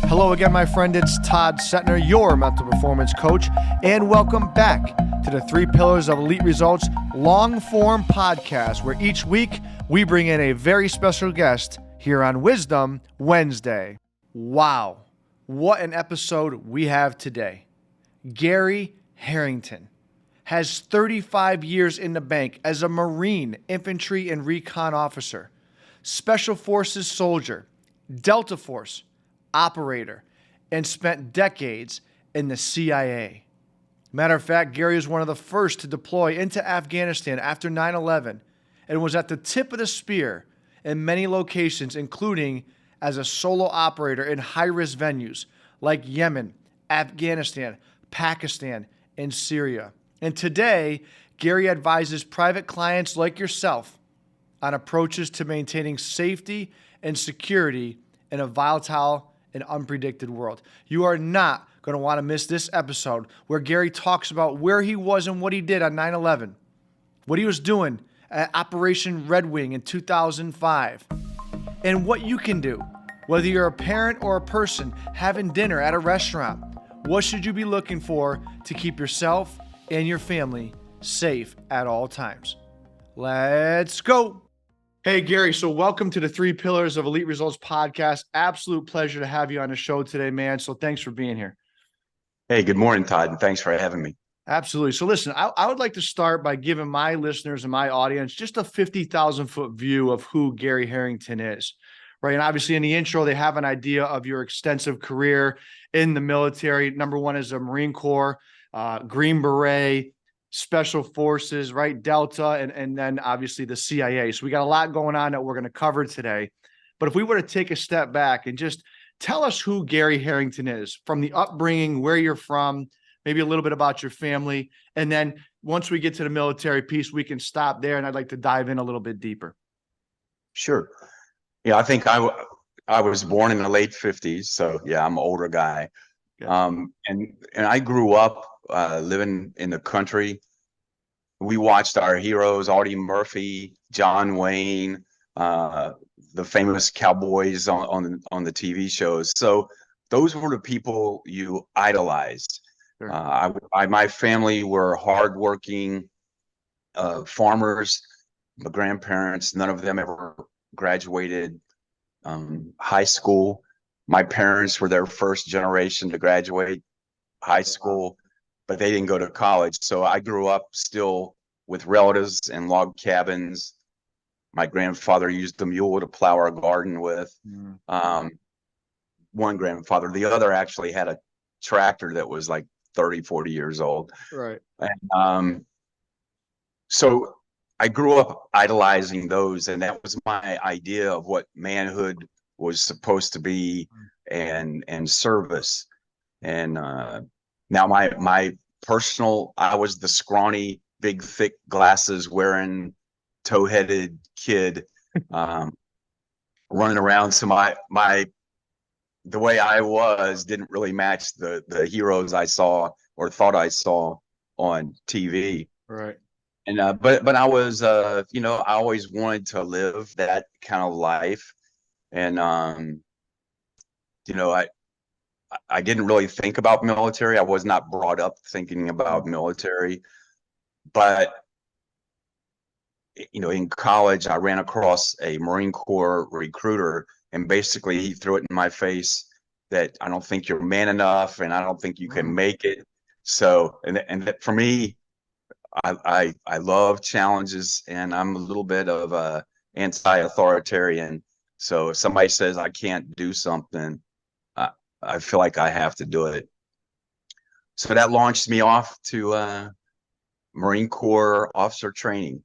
Hello again, my friend. It's Todd Cetnar, your mental performance coach, and welcome back to the Three Pillars of Elite Results long-form podcast, where each week we bring in a very special guest here on Wisdom Wednesday. Wow, what an episode we have today. Gary Harrington has 35 years in the bank as a Marine infantry and recon officer, Special Forces soldier, Delta Force operator, and spent decades in the CIA. Matter of fact, Gary is one of the first to deploy into Afghanistan after 9/11 and was at the tip of the spear in many locations, including as a solo operator in high-risk venues like Yemen, Afghanistan, Pakistan, and Syria. And today, Gary advises private clients like yourself on approaches to maintaining safety and security in a volatile and unpredicted world. You are not going to want to miss this episode where Gary talks about where he was and what he did on 9/11, what he was doing at Operation Red Wing in 2005, and what you can do, whether you're a parent or a person having dinner at a restaurant. What should you be looking for to keep yourself and your family safe at all times? Let's go. Hey, Gary. So welcome to the Three Pillars of Elite Results podcast. Absolute pleasure to have you on the show today, man. So thanks for being here. Hey, good morning, Todd, and thanks for having me. Absolutely. So listen, I would like to start by giving my listeners and my audience just a 50,000-foot view of who Gary Harrington is, right? And obviously in the intro, they have an idea of your extensive career in the military. Number one is a Marine Corp, Green Beret, Special Forces, right? Delta, and then obviously the CIA. So we got a lot going on that we're going to cover today. But if we were to take a step back and just tell us who Gary Harrington is, from the upbringing, where you're from, maybe a little bit about your family. And then once we get to the military piece, we can stop there. And I'd like to dive in a little bit deeper. Sure. Yeah, I think I was born in the late 50s. So yeah, I'm an older guy. Okay. And I grew up living in the country. We watched our heroes, Audie Murphy, John Wayne, the famous cowboys on the TV shows. So those were the people you idolized. Sure. My family were hardworking farmers. My grandparents, none of them ever graduated high school. My parents were their first generation to graduate high school, but they didn't go to college. So I grew up still with relatives in log cabins. My grandfather used the mule to plow our garden with. One grandfather, the other actually had a tractor that was like 30, 40 years old. Right. And so I grew up idolizing those, and that was my idea of what manhood was supposed to be, and service. And now my personal, I was the scrawny, big, thick glasses wearing, toe-headed kid running around. So the way I was didn't really match the heroes I saw or thought I saw on TV. Right. And but I was I always wanted to live that kind of life. And I didn't really think about military. I was not brought up thinking about military. But in college, I ran across a Marine Corps recruiter, and basically he threw it in my face that I don't think you're man enough, and I don't think you can make it. So, and that for me, I love challenges, and I'm a little bit of a anti-authoritarian. So if somebody says I can't do something, I feel like I have to do it. So that launched me off to Marine Corps officer training.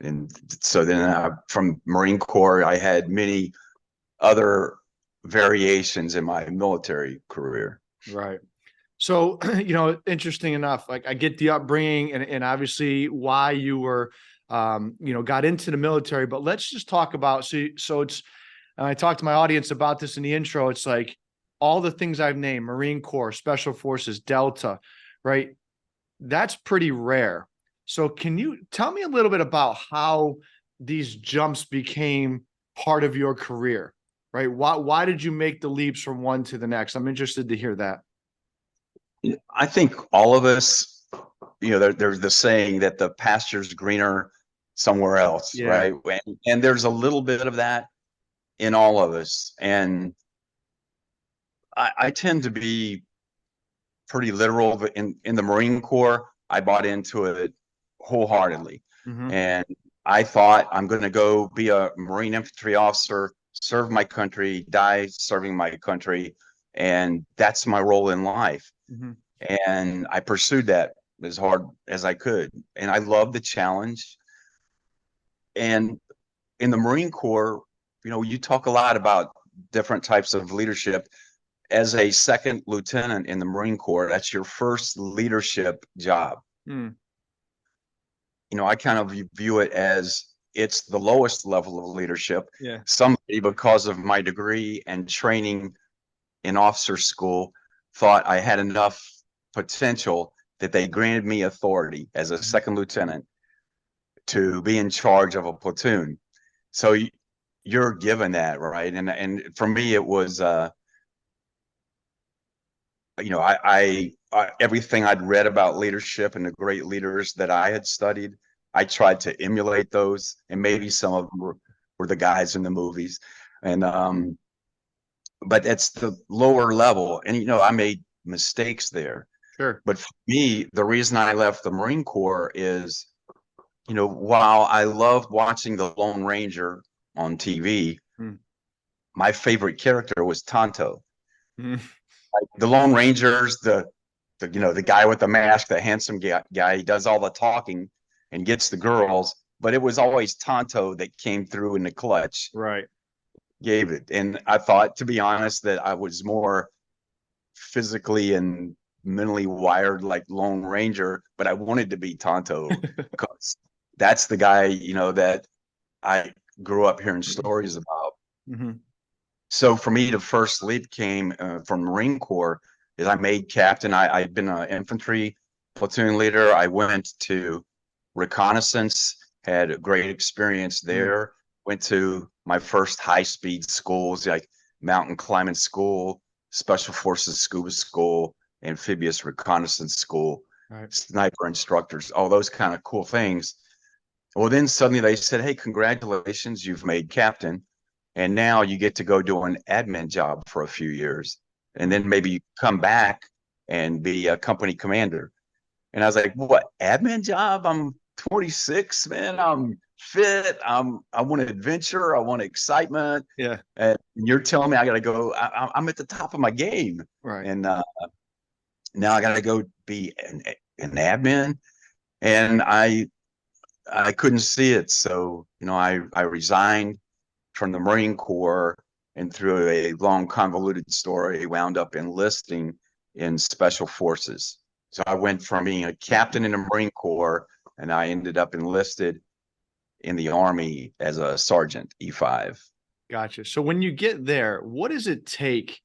And so then from Marine Corps, I had many other variations in my military career. Right. So, interesting enough, like I get the upbringing and obviously why you were, got into the military, but let's just talk about, so it's, and I talked to my audience about this in the intro. It's like all the things I've named: Marine Corps, Special Forces, Delta, right? That's pretty rare. So can you tell me a little bit about how these jumps became part of your career, right? Why did you make the leaps from one to the next? I'm interested to hear that. I think all of us, there's the saying that the pasture's greener somewhere else, Yeah. right? And there's a little bit of that in all of us. And I tend to be pretty literal. In the Marine Corps, I bought into it wholeheartedly. Mm-hmm. And I thought I'm going to go be a Marine infantry officer, serve my country, die serving my country. And that's my role in life. Mm-hmm. And I pursued that as hard as I could. And I love the challenge. And in the Marine Corps, you talk a lot about different types of leadership. As a second lieutenant in the Marine Corps, that's your first leadership job. Mm. I kind of view it as it's the lowest level of leadership. Yeah. Somebody, because of my degree and training in officer school, thought I had enough potential that they granted me authority as a second lieutenant to be in charge of a platoon. So you're given that, right? And for me, it was, I everything I'd read about leadership and the great leaders that I had studied, I tried to emulate those, and maybe some of them were the guys in the movies. And but it's the lower level, and I made mistakes there. Sure. But for me, the reason I left the Marine Corps is, while I loved watching the Lone Ranger on TV, my favorite character was Tonto. Like the Lone Ranger's the guy with the mask, the handsome guy. He does all the talking and gets the girls, but it was always Tonto that came through in the clutch. Right. Gave it. And I thought, to be honest, that I was more physically and mentally wired like Lone Ranger, but I wanted to be Tonto because that's the guy, that I grew up hearing stories about. Mm-hmm. So for me, the first leap came from Marine Corps. Is I made captain. I'd been an infantry platoon leader. I went to reconnaissance, had a great experience there. Went to my first high-speed schools, like mountain climbing school, special forces scuba school, amphibious reconnaissance school, Right. sniper instructors, all those kind of cool things. Well, then suddenly they said, hey, congratulations, you've made captain. And now you get to go do an admin job for a few years. And then maybe you come back and be a company commander. And I was like, what, admin job? I'm 26, man. I'm fit. I want adventure. I want excitement. Yeah. And you're telling me I got to go. I'm at the top of my game. Right. And now I got to go be an admin. And I couldn't see it. So, I resigned from the Marine Corps, and through a long convoluted story, wound up enlisting in special forces. So I went from being a captain in the Marine Corps, and I ended up enlisted in the Army as a sergeant, E5. Gotcha. So when you get there, what does it take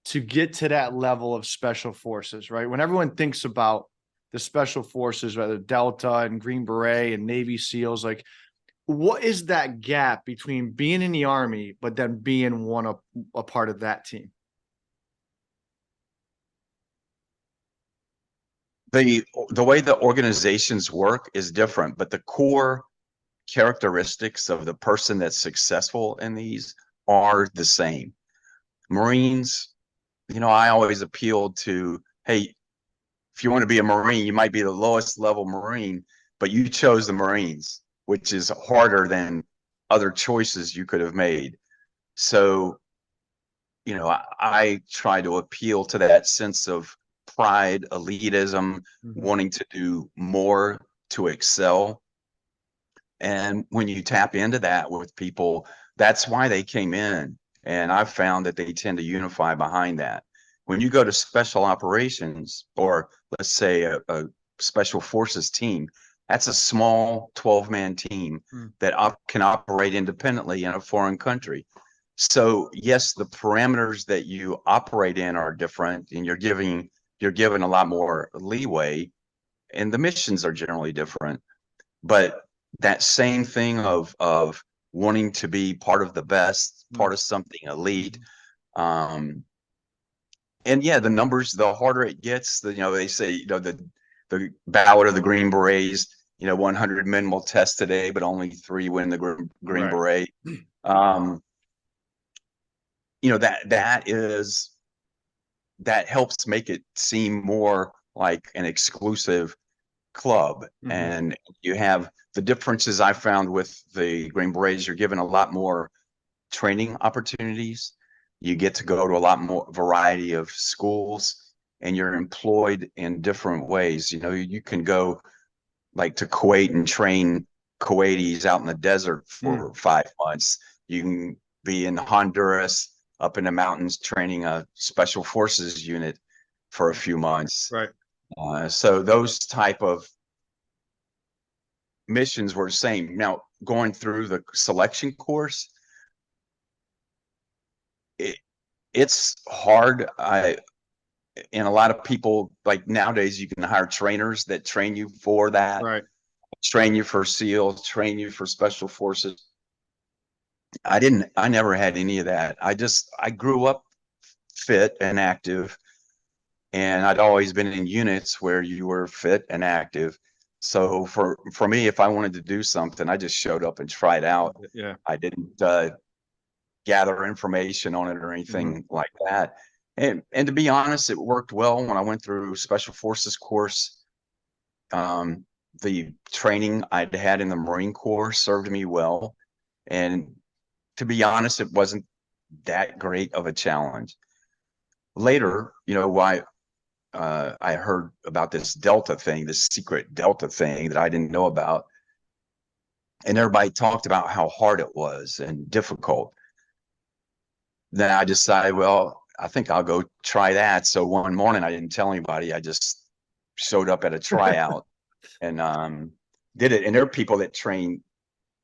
to get to that level of special forces, right? When everyone thinks about the special forces, whether Delta and Green Beret and Navy SEALs, like, what is that gap between being in the Army, but then being a part of that team? The way the organizations work is different, but the core characteristics of the person that's successful in these are the same. Marines, I always appealed to, hey, if you want to be a Marine, you might be the lowest level Marine, but you chose the Marines, which is harder than other choices you could have made. So, I try to appeal to that sense of pride, elitism, wanting to do more to excel. And when you tap into that with people, that's why they came in. And I've found that they tend to unify behind that. When you go to special operations, or let's say a special forces team, that's a small 12-man team that can operate independently in a foreign country. So yes, the parameters that you operate in are different, and you're given a lot more leeway, and the missions are generally different. But that same thing of wanting to be part of the best, part of something elite. And yeah, the numbers, the harder it gets, they say, the ballot of the Green Berets, 100 men will test today, but only 3 win the Green Right. Beret. That helps make it seem more like an exclusive club. And you have the differences I found with the Green Berets. You're given a lot more training opportunities. You get to go to a lot more variety of schools, and you're employed in different ways. You can go like to Kuwait and train Kuwaitis out in the desert for 5 months. You can be in Honduras up in the mountains training a special forces unit for a few months. Right. So those type of missions were the same. Now, going through the selection course, it's hard. And a lot of people, like nowadays, you can hire trainers that train you for that, Right. train you for SEALs, train you for special forces. I never had any of that. I grew up fit and active, and I'd always been in units where you were fit and active. So for me, if I wanted to do something, I just showed up and tried out. Yeah. I didn't gather information on it or anything like that. And to be honest, it worked well when I went through special forces course. The training I'd had in the Marine Corps served me well. And to be honest, it wasn't that great of a challenge. Later, why I heard about this Delta thing, this secret Delta thing that I didn't know about. And everybody talked about how hard it was and difficult. Then I decided, well, I think I'll go try that. So one morning I didn't tell anybody. I just showed up at a tryout and did it. And there are people that train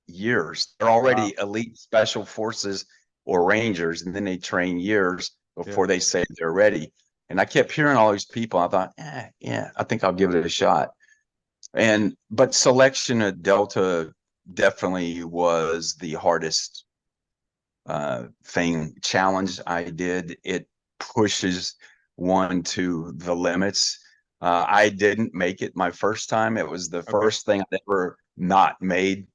years. They're already elite special forces or Rangers, and then they train years before they say they're ready. And I kept hearing all these people. I thought, yeah, I think I'll give it a shot. But selection at Delta definitely was the hardest challenge I did. It pushes one to the limits. I didn't make it my first time. It was the first thing I ever not made.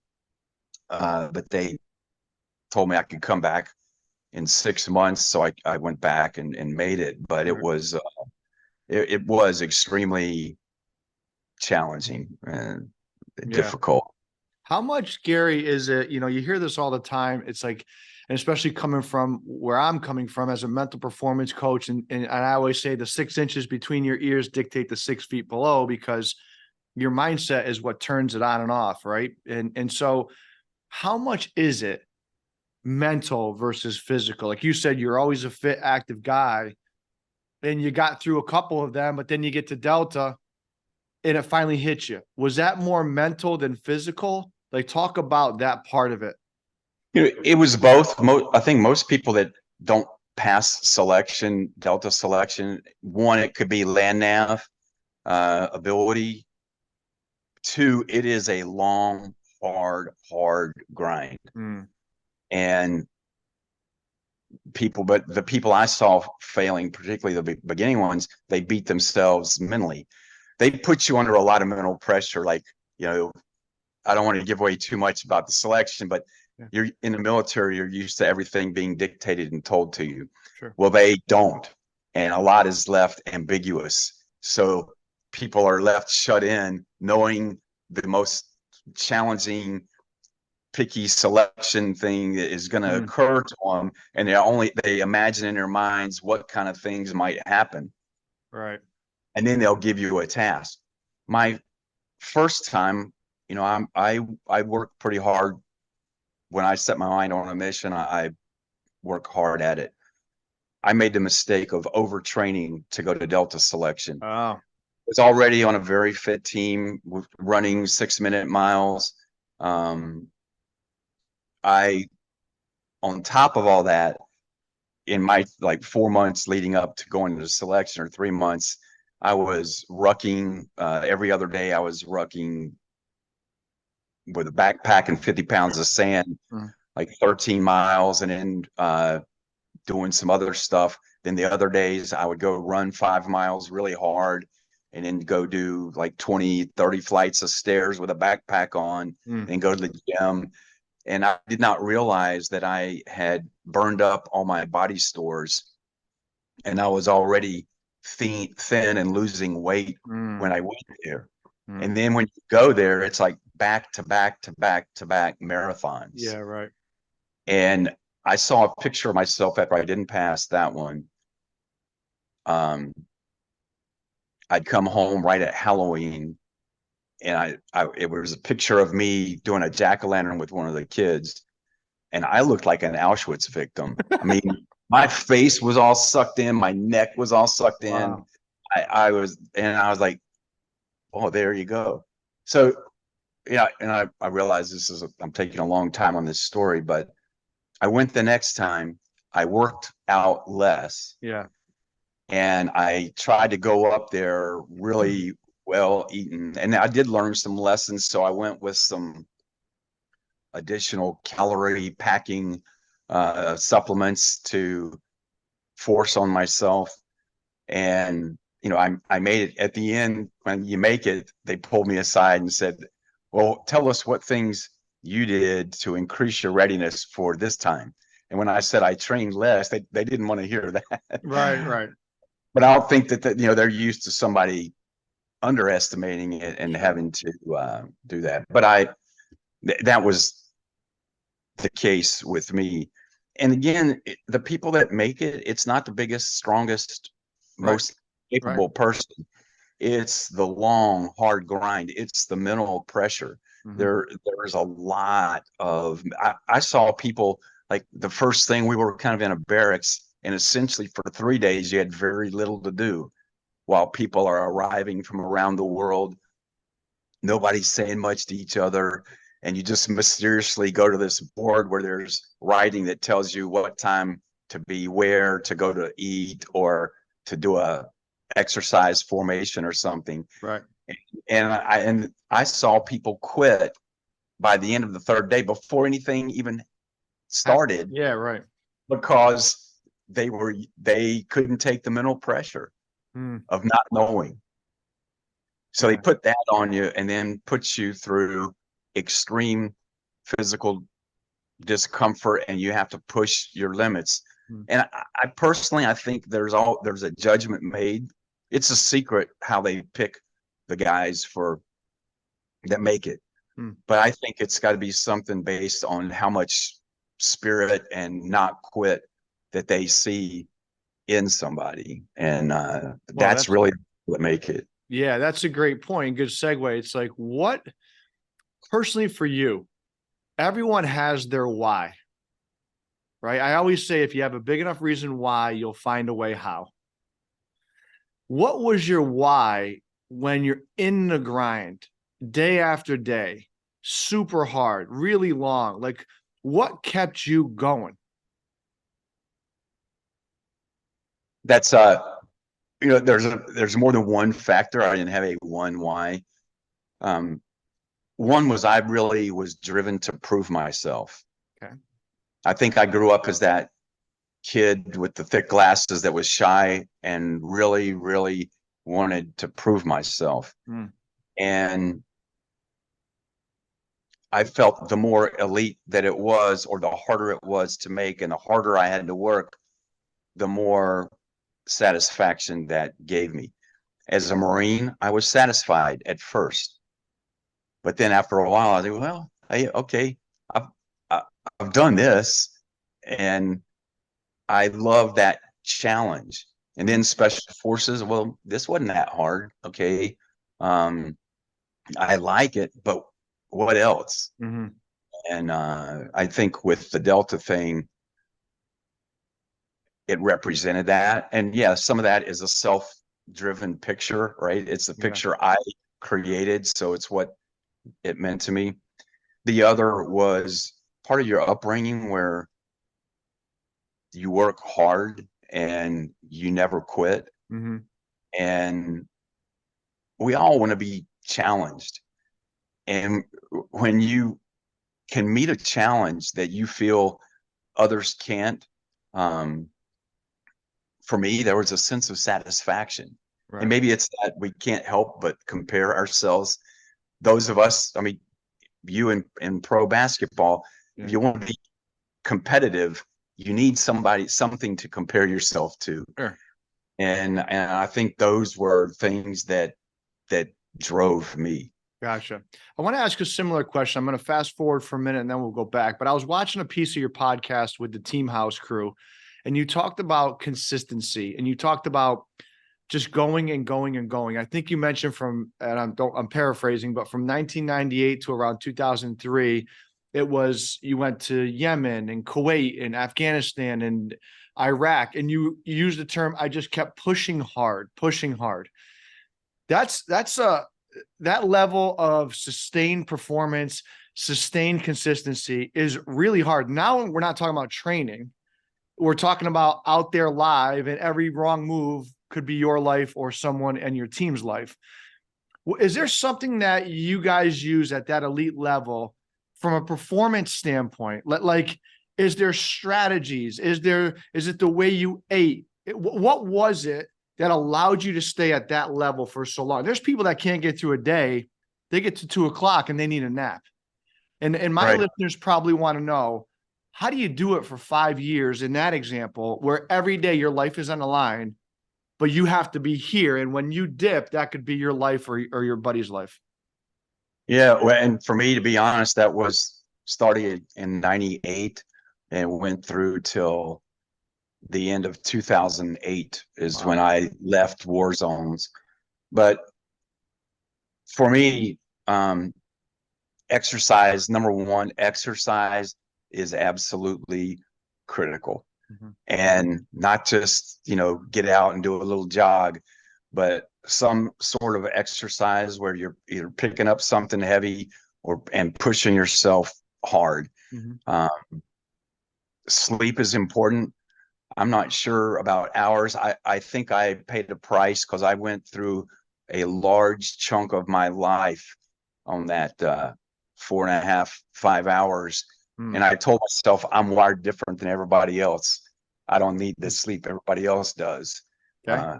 But they told me I could come back in 6 months. So I went back and made it, but it was extremely challenging and difficult. How much, Gary, is it, you hear this all the time. It's like, and especially coming from where I'm coming from as a mental performance coach. And I always say the 6 inches between your ears dictate the 6 feet below, because your mindset is what turns it on and off. Right. And so how much is it mental versus physical? Like you said, you're always a fit, active guy, and you got through a couple of them, but then you get to Delta and it finally hits you. Was that more mental than physical? Like, talk about that part of it. It was both. I think most people that don't pass selection, Delta selection, one, it could be land nav ability. 2, it is a long, hard grind. And but the people I saw failing, particularly the beginning ones, they beat themselves mentally. They put you under a lot of mental pressure. Like, I don't want to give away too much about the selection, but you're in the military, you're used to everything being dictated and told to you. Sure. Well, they don't. And a lot is left ambiguous. So people are left shut in, knowing the most challenging, picky selection thing that is going to occur to them. And they imagine in their minds what kind of things might happen. Right. And then they'll give you a task. My first time, I work pretty hard. When I set my mind on a mission, I work hard at it. I made the mistake of overtraining to go to Delta selection. Oh. I was already on a very fit team, running 6-minute miles. On top of all that, in my 4 months leading up to going to the selection, or 3 months, I was rucking every other day. I was rucking with a backpack and 50 pounds of sand like 13 miles and then doing some other stuff. Then the other days I would go run 5 miles really hard and then go do like 20, 30 flights of stairs with a backpack on and go to the gym. And I did not realize that I had burned up all my body stores and I was already thin and losing weight when I went there. And then when you go there, it's like back to back to back to back marathons. Yeah, right. And I saw a picture of myself after I didn't pass that one. I'd come home right at Halloween, and it was a picture of me doing a jack-o'-lantern with one of the kids, and I looked like an Auschwitz victim. I mean, my face was all sucked in, my neck was all sucked in. Wow. I was like, oh, there you go. So yeah, and I realized I'm taking a long time on this story, but I went the next time. I worked out less. Yeah. And I tried to go up there really well eaten. And I did learn some lessons. So I went with some additional calorie packing supplements to force on myself. And, I made it. At the end, when you make it, they pulled me aside and said, well, tell us what things you did to increase your readiness for this time. And when I said I trained less, they didn't want to hear that. Right. But I don't think that they're used to somebody underestimating it and having to do that. But that was the case with me. And again, the people that make it, it's not the biggest, strongest, most capable person. It's the long, hard grind. It's the mental pressure. There's a lot of. I saw people like the first thing we were kind of in a barracks. And essentially for 3 days, you had very little to do while people are arriving from around the world. Nobody's saying much to each other. And you just mysteriously go to this board where there's writing that tells you what time to be where, to go to eat, or to do a exercise formation or something. Right. And I saw people quit by the end of the 3rd day before anything even started. Yeah, right. Because they couldn't take the mental pressure of not knowing. So they put that on you and then puts you through extreme physical discomfort, and you have to push your limits. And I personally, I think there's a judgment made. It's a secret how they pick the guys that make it. But I think it's got to be something based on how much spirit and not quit that they see in somebody. And that's really what make it. Yeah, that's a great point. Good segue. It's like, what personally for you, everyone has their why, right? I always say, if you have a big enough reason why, you'll find a way how. What was your why when you're in the grind day after day, super hard, really long? Like, what kept you going? That's there's more than one factor. I didn't have a one why. One was I really was driven to prove myself. Okay. I think I grew up as that kid with the thick glasses that was shy and really, really wanted to prove myself. And I felt the more elite that it was, or the harder it was to make, and the harder I had to work, the more satisfaction that gave me. As a Marine, I was satisfied at first, but then after a while, I think, well, okay, I've done this, and I love that challenge. And then special forces, well, this wasn't that hard. Okay, I like it, but what else? And I think with the Delta thing, it represented that. And yeah, some of that is a self-driven picture, right? It's a picture I created, so it's what it meant to me. The other was part of your upbringing where you work hard and you never quit. And we all want to be challenged. And when you can meet a challenge that you feel others can't, for me, there was a sense of satisfaction. Right. And maybe it's that we can't help but compare ourselves. Those of us, I mean, you in pro basketball, if you want to be competitive, you need something to compare yourself to. Sure. And I think those were things that drove me. Gotcha. I want to ask a similar question. I'm going to fast forward for a minute and then we'll go back. But I was watching a piece of your podcast with the Team House crew, and you talked about consistency and you talked about just going and going and going. I think you mentioned I'm paraphrasing, but from 1998 to around 2003, you went to Yemen and Kuwait and Afghanistan and Iraq, and you used the term, I just kept pushing hard, pushing hard. That level of sustained performance, sustained consistency is really hard. Now we're not talking about training. We're talking about out there live, and every wrong move could be your life or someone and your team's life. Is there something that you guys use at that elite level from a performance standpoint? Like, is there strategies? Is it the way you ate? What was it that allowed you to stay at that level for so long? There's people that can't get through a day. They get to 2:00 and they need a nap. And my listeners probably want to know, how do you do it for 5 years in that example, where every day your life is on the line, but you have to be here? And when you dip, that could be your life or your buddy's life. Yeah. Well, and for me, to be honest, that was started in 98 and went through till the end of 2008 is when I left war zones. But for me, exercise, number one, exercise is absolutely critical. And not just, get out and do a little jog, but some sort of exercise where you're either picking up something heavy and pushing yourself hard. Sleep is important. I'm not sure about hours. I think I paid a price because I went through a large chunk of my life on that 4.5, 5 hours. And I told myself, I'm wired different than everybody else. I don't need the sleep everybody else does. Okay.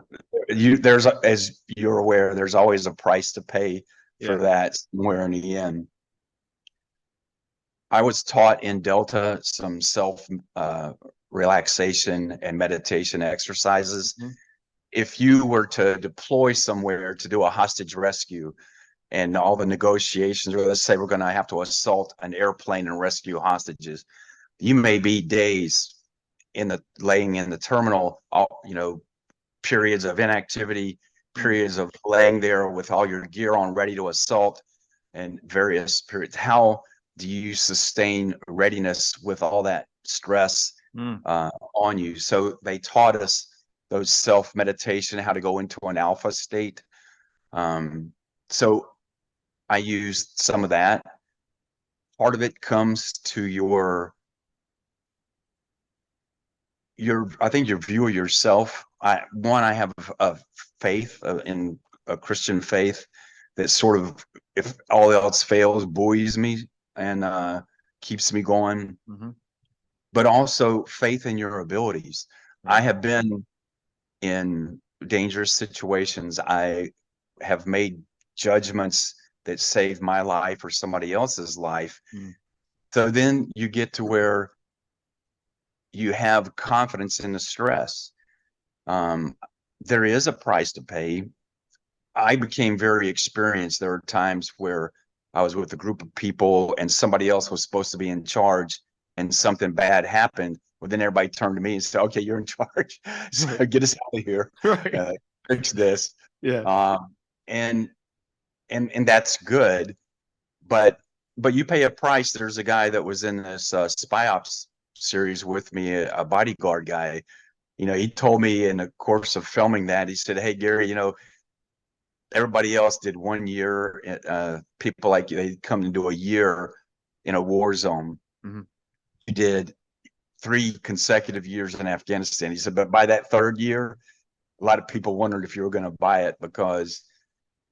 As you're aware, there's always a price to pay for that somewhere in the end. I was taught in Delta some self relaxation and meditation exercises. If you were to deploy somewhere to do a hostage rescue and all the negotiations, or let's say we're going to have to assault an airplane and rescue hostages, you may be days laying in the terminal, periods of inactivity, periods of laying there with all your gear on, ready to assault, and various periods. How do you sustain readiness with all that stress on you? So they taught us those self-meditation, how to go into an alpha state. So I used some of that. Part of it comes to your I think your view of yourself. I have a faith in a Christian faith that sort of, if all else fails, buoys me and keeps me going. But also faith in your abilities. I have been in dangerous situations. I have made judgments that saved my life or somebody else's life. So then you get to where you have confidence in the stress. There is a price to pay. I became very experienced. There were times where I was with a group of people and somebody else was supposed to be in charge and something bad happened. Well, then everybody turned to me and said, okay, you're in charge. So get us out of here. Fix this. And that's good. But you pay a price. There's a guy that was in this spy ops series with me, a bodyguard guy. He told me in the course of filming that, he said, hey, Gary, everybody else did 1 year. People like you, they come to do a year in a war zone. You did 3 consecutive years in Afghanistan. He said, but by that 3rd year, a lot of people wondered if you were going to buy it because,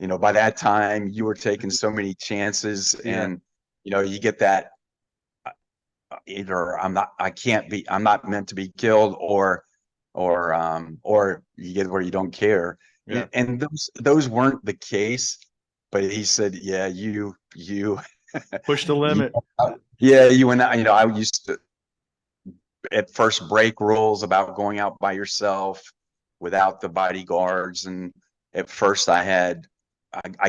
by that time you were taking so many chances and, you get that either I'm not meant to be killed, or you get where you don't care. Yeah. And those weren't the case, but he said, yeah, you Push the limit. yeah, you and I used to at first break rules about going out by yourself without the bodyguards. And at first I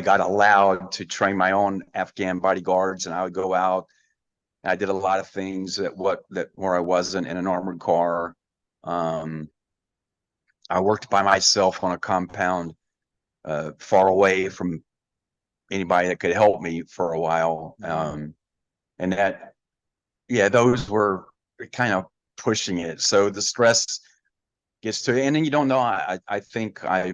got allowed to train my own Afghan bodyguards, and I would go out. I did a lot of things where I wasn't in an armored car. I worked by myself on a compound, far away from anybody that could help me for a while. And that, yeah, those were kind of pushing it. So the stress gets to it. And then you don't know, I think I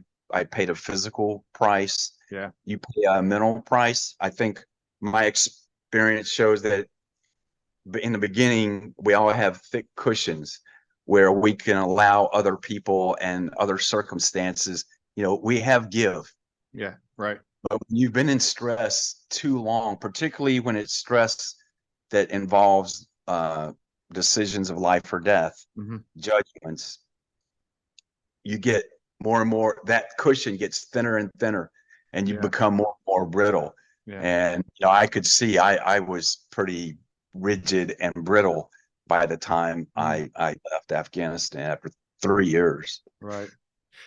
paid a physical price. Yeah. You pay a mental price. I think my experience shows that in the beginning, we all have thick cushions where we can allow other people and other circumstances, we have give. Yeah. Right. But when you've been in stress too long, particularly when it's stress that involves decisions of life or death, judgments, you get more and more, that cushion gets thinner and thinner, and you become more and more brittle. Yeah. And I could see I was pretty rigid and brittle by the time I left Afghanistan after 3 years. Right.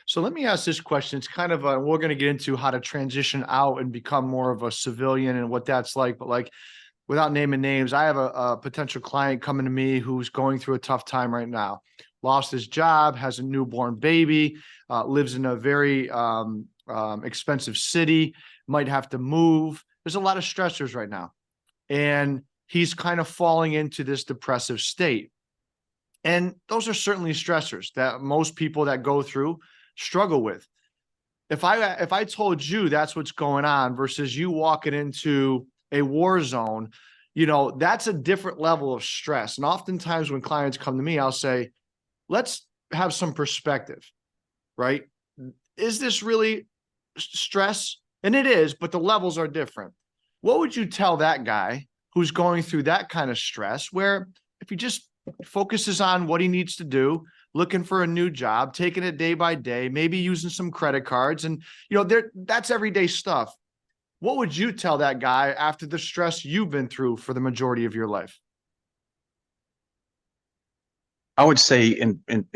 So let me ask this question. It's kind of we're going to get into how to transition out and become more of a civilian and what that's like. But like, without naming names, I have a potential client coming to me who's going through a tough time right now. Lost his job, has a newborn baby, lives in a very expensive city, might have to move. There's a lot of stressors right now. And he's kind of falling into this depressive state. And those are certainly stressors that most people that go through struggle with. If I told you that's what's going on versus you walking into a war zone, that's a different level of stress. And oftentimes when clients come to me, I'll say, let's have some perspective, right? Is this really stress? And it is, but the levels are different. What would you tell that guy who's going through that kind of stress, where if he just focuses on what he needs to do, looking for a new job, taking it day by day, maybe using some credit cards, and that's everyday stuff. What would you tell that guy after the stress you've been through for the majority of your life? I would say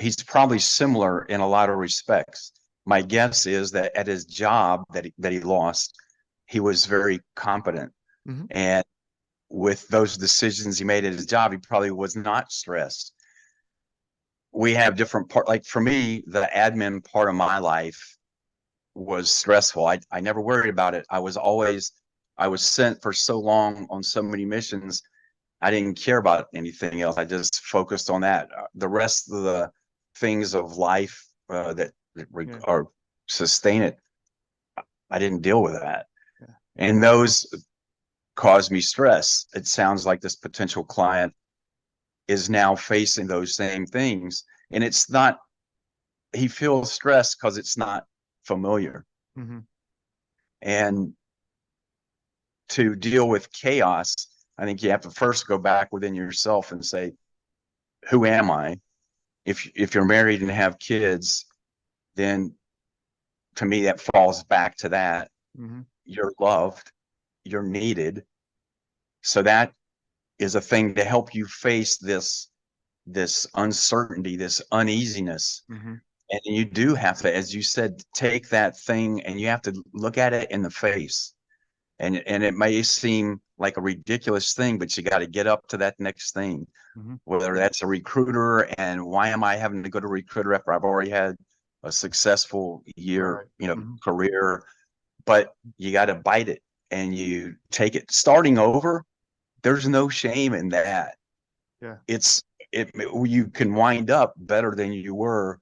he's probably similar in a lot of respects. My guess is that at his job that he lost, he was very competent. And with those decisions he made at his job, he probably was not stressed. We have different parts. Like for me, the admin part of my life was stressful. I never worried about it. I was sent for so long on so many missions. I didn't care about anything else. I just focused on that. The rest of the things of life that are sustain it, I didn't deal with that. Yeah. And those caused me stress. It sounds like this potential client is now facing those same things. And it's not, he feels stressed because it's not familiar. And to deal with chaos, I think you have to first go back within yourself and say, who am I? If you're married and have kids, then to me, that falls back to that. You're loved, you're needed. So that is a thing to help you face this uncertainty, this uneasiness. And you do have to, as you said, take that thing and you have to look at it in the face. And it may seem like a ridiculous thing, but you got to get up to that next thing, whether that's a recruiter. And why am I having to go to recruiter after I've already had a successful year, career? But you got to bite it and you take it. Starting over, there's no shame in that. Yeah, you can wind up better than you were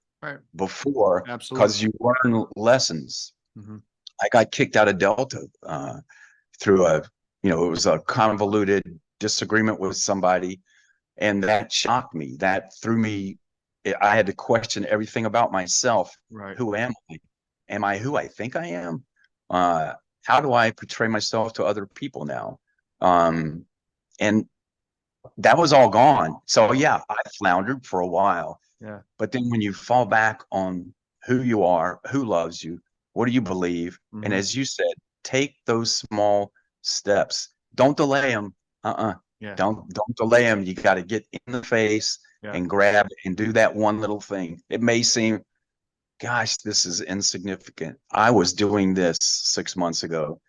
before, because you learn lessons. I got kicked out of Delta through it was a convoluted disagreement with somebody, and that shocked me. That threw me. I had to question everything about myself. Who am I? Am I who I think I am? How do I portray myself to other people now? And that was all gone. So yeah, I floundered for a while. Yeah. But then when you fall back on who you are, who loves you, what do you believe? And Hmm. as you said, take those small steps. Don't delay them. Uh-uh. Yeah. Don't delay them. You got to get in the face Yeah. and grab and do that one little thing. It may seem, gosh, this is insignificant. I was doing this 6 months ago.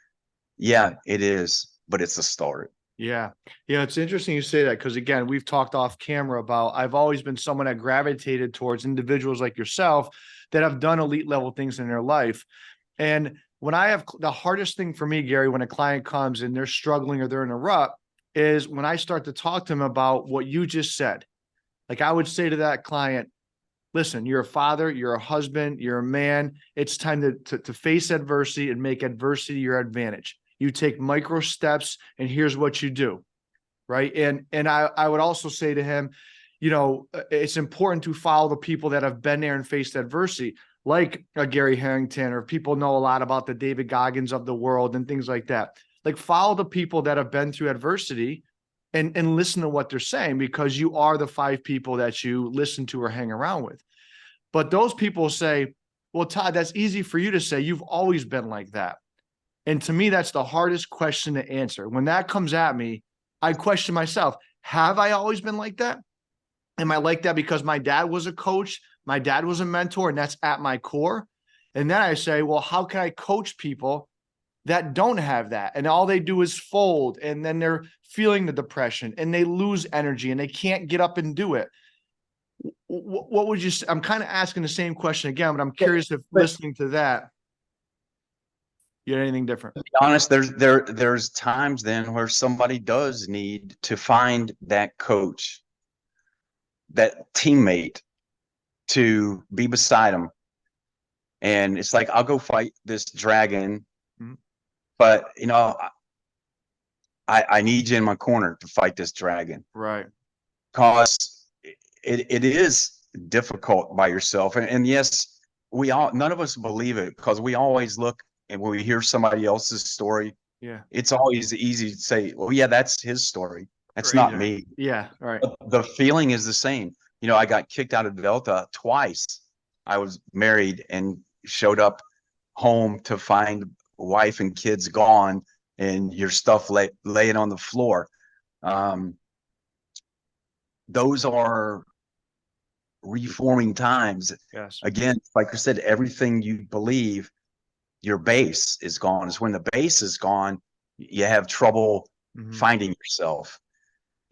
Yeah, it is, but it's a start. Yeah. Yeah. It's interesting you say that because, again, we've talked off camera about I've always been someone that gravitated towards individuals like yourself that have done elite level things in their life. And when I have the hardest thing for me, Gary, when a client comes and they're struggling or they're in a rut, is when I start to talk to them about what you just said. Like I would say to that client, listen, you're a father, you're a husband, you're a man. It's time to face adversity and make adversity your advantage. You take micro steps, and here's what you do. Right. And I would also say to him, it's important to follow the people that have been there and faced adversity, like a Gary Harrington, or people know a lot about the David Goggins of the world and things like that. Like follow the people that have been through adversity and listen to what they're saying, because you are the 5 people that you listen to or hang around with. But those people say, well, Todd, that's easy for you to say. You've always been like that. And to me, that's the hardest question to answer. When that comes at me, I question myself. Have I always been like that? Am I like that because my dad was a coach, my dad was a mentor, and that's at my core? And then I say, well, how can I coach people that don't have that? And all they do is fold, and then they're feeling the depression and they lose energy and they can't get up and do it. What would you say? I'm kind of asking the same question again, but I'm curious if But listening to that, you had anything different. to be honest, there's times then where somebody does need to find that coach, that teammate to be beside them. And it's like, I'll go fight this dragon, Mhm. but I need you in my corner to fight this dragon, Right. because it is difficult by yourself. And yes, none of us believe it, because we always look, and when we hear somebody else's story, Yeah. it's always easy to say, well, yeah, that's his story. That's Right. not me. Yeah. Right. But the feeling is the same. I got kicked out of Delta twice. I was married and showed up home to find wife and kids gone and your stuff laying on the floor. Um, those are reforming times. Yes. Again, like I said, everything you believe, your base is gone. Is when the base is gone, you have trouble Mhm. finding yourself.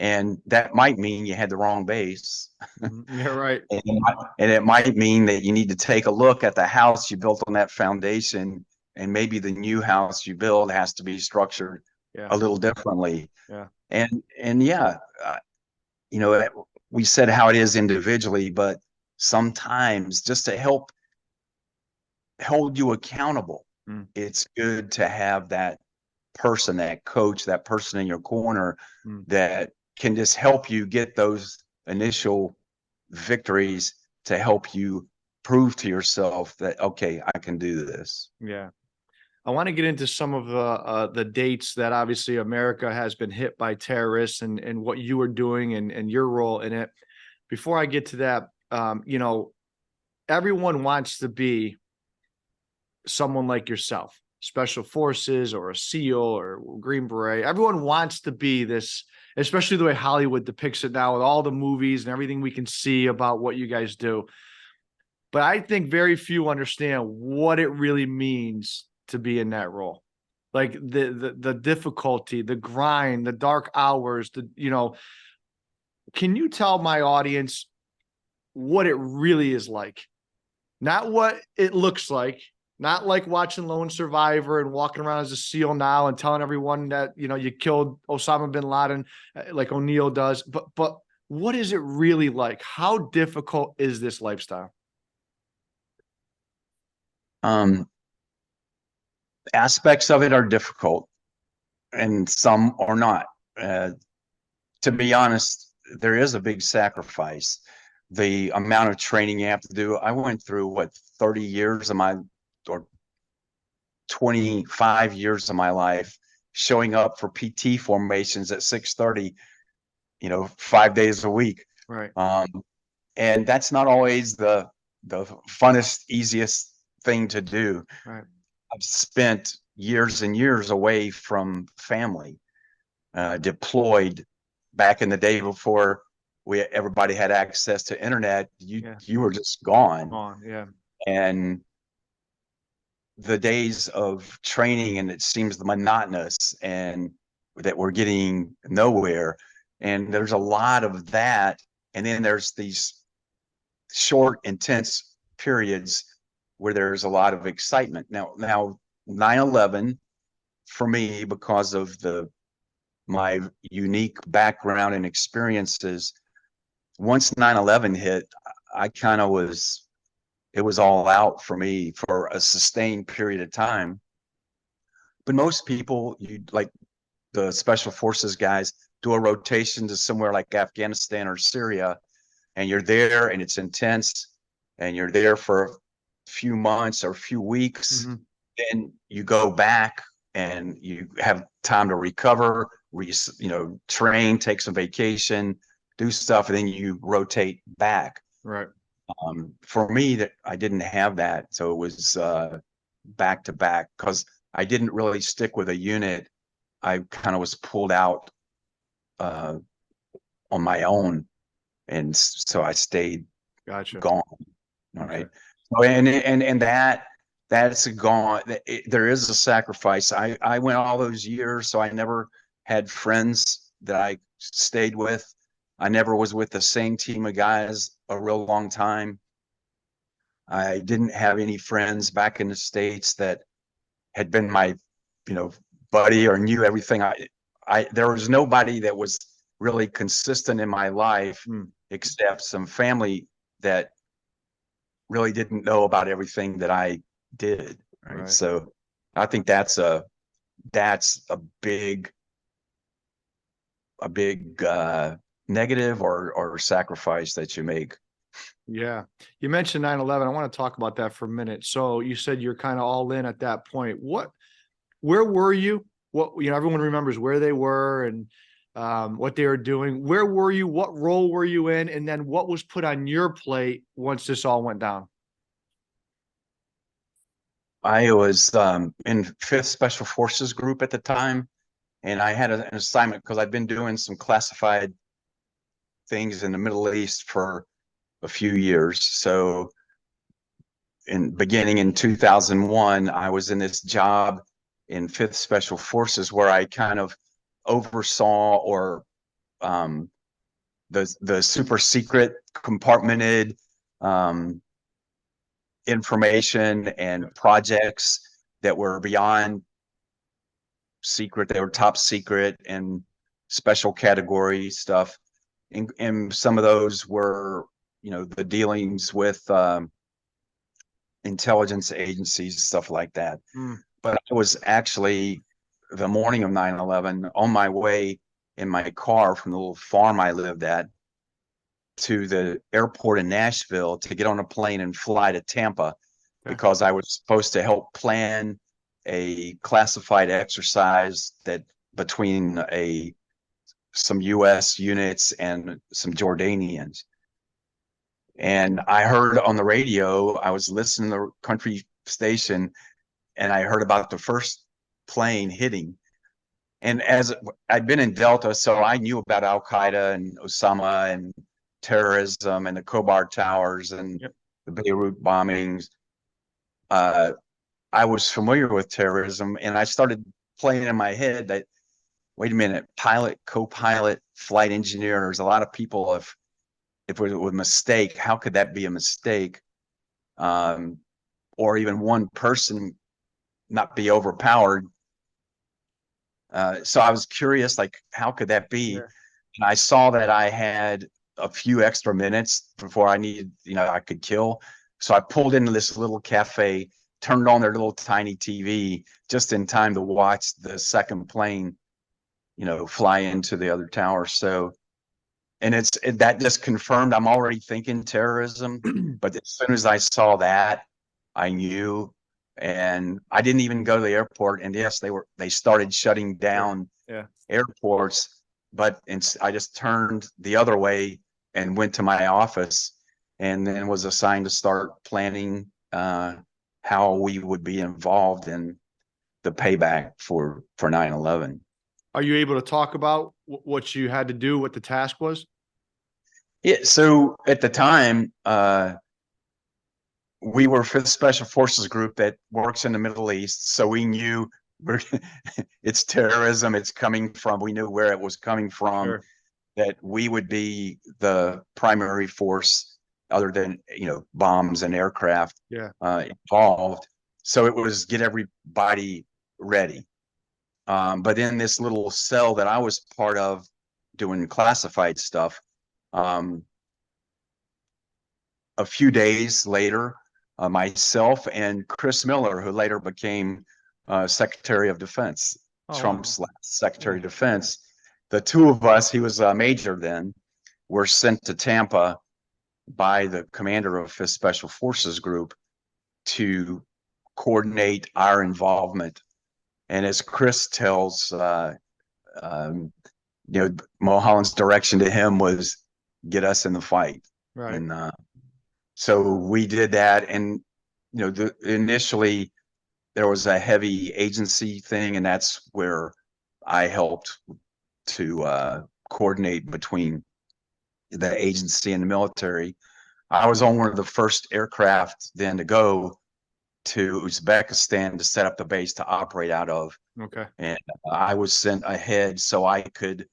And that might mean you had the wrong base. Mhm. Yeah. Right. And it might mean that you need to take a look at the house you built on that foundation, and maybe the new house you build has to be structured Yeah. a little differently. Yeah. And yeah, you know, we said how it is individually, but sometimes just to help hold you accountable, Mm. it's good to have that person, that coach, that person in your corner Mm. that can just help you get those initial victories, to help you prove to yourself that, okay, I can do this. Yeah. I want to get into some of the dates that obviously America has been hit by terrorists, and what you were doing and your role in it. Before I get to that, everyone wants to be someone like yourself, special forces or a SEAL or Green Beret. Everyone wants to be this, especially the way Hollywood depicts it now with all the movies and everything we can see about what you guys do. But I think very few understand what it really means to be in that role. Like the difficulty, the grind, the dark hours, can you tell my audience what it really is like? Not what it looks like, not like watching Lone Survivor and walking around as a SEAL now and telling everyone that, you killed Osama bin Laden, like O'Neill does, but what is it really like? How difficult is this lifestyle? Um, Aspects of it are difficult, and some are not. To be honest, there is a big sacrifice. The amount of training you have to do. I went through 30 years of my, or 25 years of my life, showing up for PT formations at 6:30 5 days a week. Right. And that's not always the funnest, easiest thing to do. Right. I've spent years and years away from family, deployed back in the day before everybody had access to internet. You were just gone. Yeah. And the days of training, and it seems monotonous and that we're getting nowhere. And there's a lot of that. And then there's these short, intense periods where there's a lot of excitement. Now 9/11 for me, because of my unique background and experiences, once 9/11 hit, I kind of it was all out for me for a sustained period of time. But most people, like the special forces guys, do a rotation to somewhere like Afghanistan or Syria, and you're there and it's intense, and you're there for a few months or a few weeks. Mm-hmm. Then you go back and you have time to recover, train, take some vacation, do stuff, and then you rotate back. Right. For me, that I didn't have that, so it was back to back, because I didn't really stick with a unit. I kind of was pulled out on my own, and so I stayed gone. All right. So, and that's gone. There is a sacrifice. I went all those years, so I never had friends that I stayed with. I never was with the same team of guys a real long time. I didn't have any friends back in the States that had been my, buddy or knew everything. There was nobody that was really consistent in my life, except some family that really didn't know about everything that I did. Right. So I think that's a big negative or sacrifice that you make. Yeah. You mentioned 9/11. I want to talk about that for a minute. So you said you're kind of all in at that point. Where were you? Everyone remembers where they were and what they were doing. Where were you? What role were you in? And then what was put on your plate once this all went down? I was in 5th Special Forces Group at the time, and I had an assignment because I'd been doing some classified things in the Middle East for a few years. So beginning in 2001, I was in this job in 5th Special Forces where I kind of oversaw the super secret compartmented information and projects that were beyond secret. They were top secret and special category stuff. And some of those were, the dealings with intelligence agencies, stuff like that. But I was actually, the morning of 9/11, on my way in my car from the little farm I lived at to the airport in Nashville to get on a plane and fly to Tampa, because I was supposed to help plan a classified exercise that between some U.S. units and some Jordanians. And I heard on the radio, I was listening to the country station, and I heard about the first plane hitting. And as I'd been in Delta, so I knew about Al Qaeda and Osama and terrorism and the Khobar Towers and the Beirut bombings. I was familiar with terrorism, and I started playing in my head that, wait a minute, pilot, co-pilot, flight engineer, there's a lot of people. If it was a mistake, how could that be a mistake? Or even one person not be overpowered. So I was curious, like, how could that be? Yeah. And I saw that I had a few extra minutes before I needed, I could kill. So I pulled into this little cafe, turned on their little tiny TV just in time to watch the second plane, fly into the other tower. So, and that just confirmed I'm already thinking terrorism. But as soon as I saw that, I knew. And I didn't even go to the airport. And yes, they started shutting down airports. but I just turned the other way and went to my office, and then was assigned to start planning how we would be involved in the payback for 9/11. Are you able to talk about what you had to do, what the task was? Yeah, so at the time, we were 5th Special Forces Group that works in the Middle East, so we knew it's terrorism. We knew where it was coming from. Sure. That we would be the primary force, other than bombs and aircraft involved. So it was get everybody ready. But in this little cell that I was part of, doing classified stuff, a few days later, myself and Chris Miller, who later became Secretary of Defense, Trump's last Secretary of Defense, the two of us, he was a major then, were sent to Tampa by the commander of 5th Special Forces Group to coordinate our involvement. And as Chris tells, Mulholland's direction to him was get us in the fight. Right. And so we did that. And, initially there was a heavy agency thing, and that's where I helped to coordinate between the agency and the military. I was on one of the first aircraft then to go to Uzbekistan to set up the base to operate out of. Okay. And I was sent ahead so I could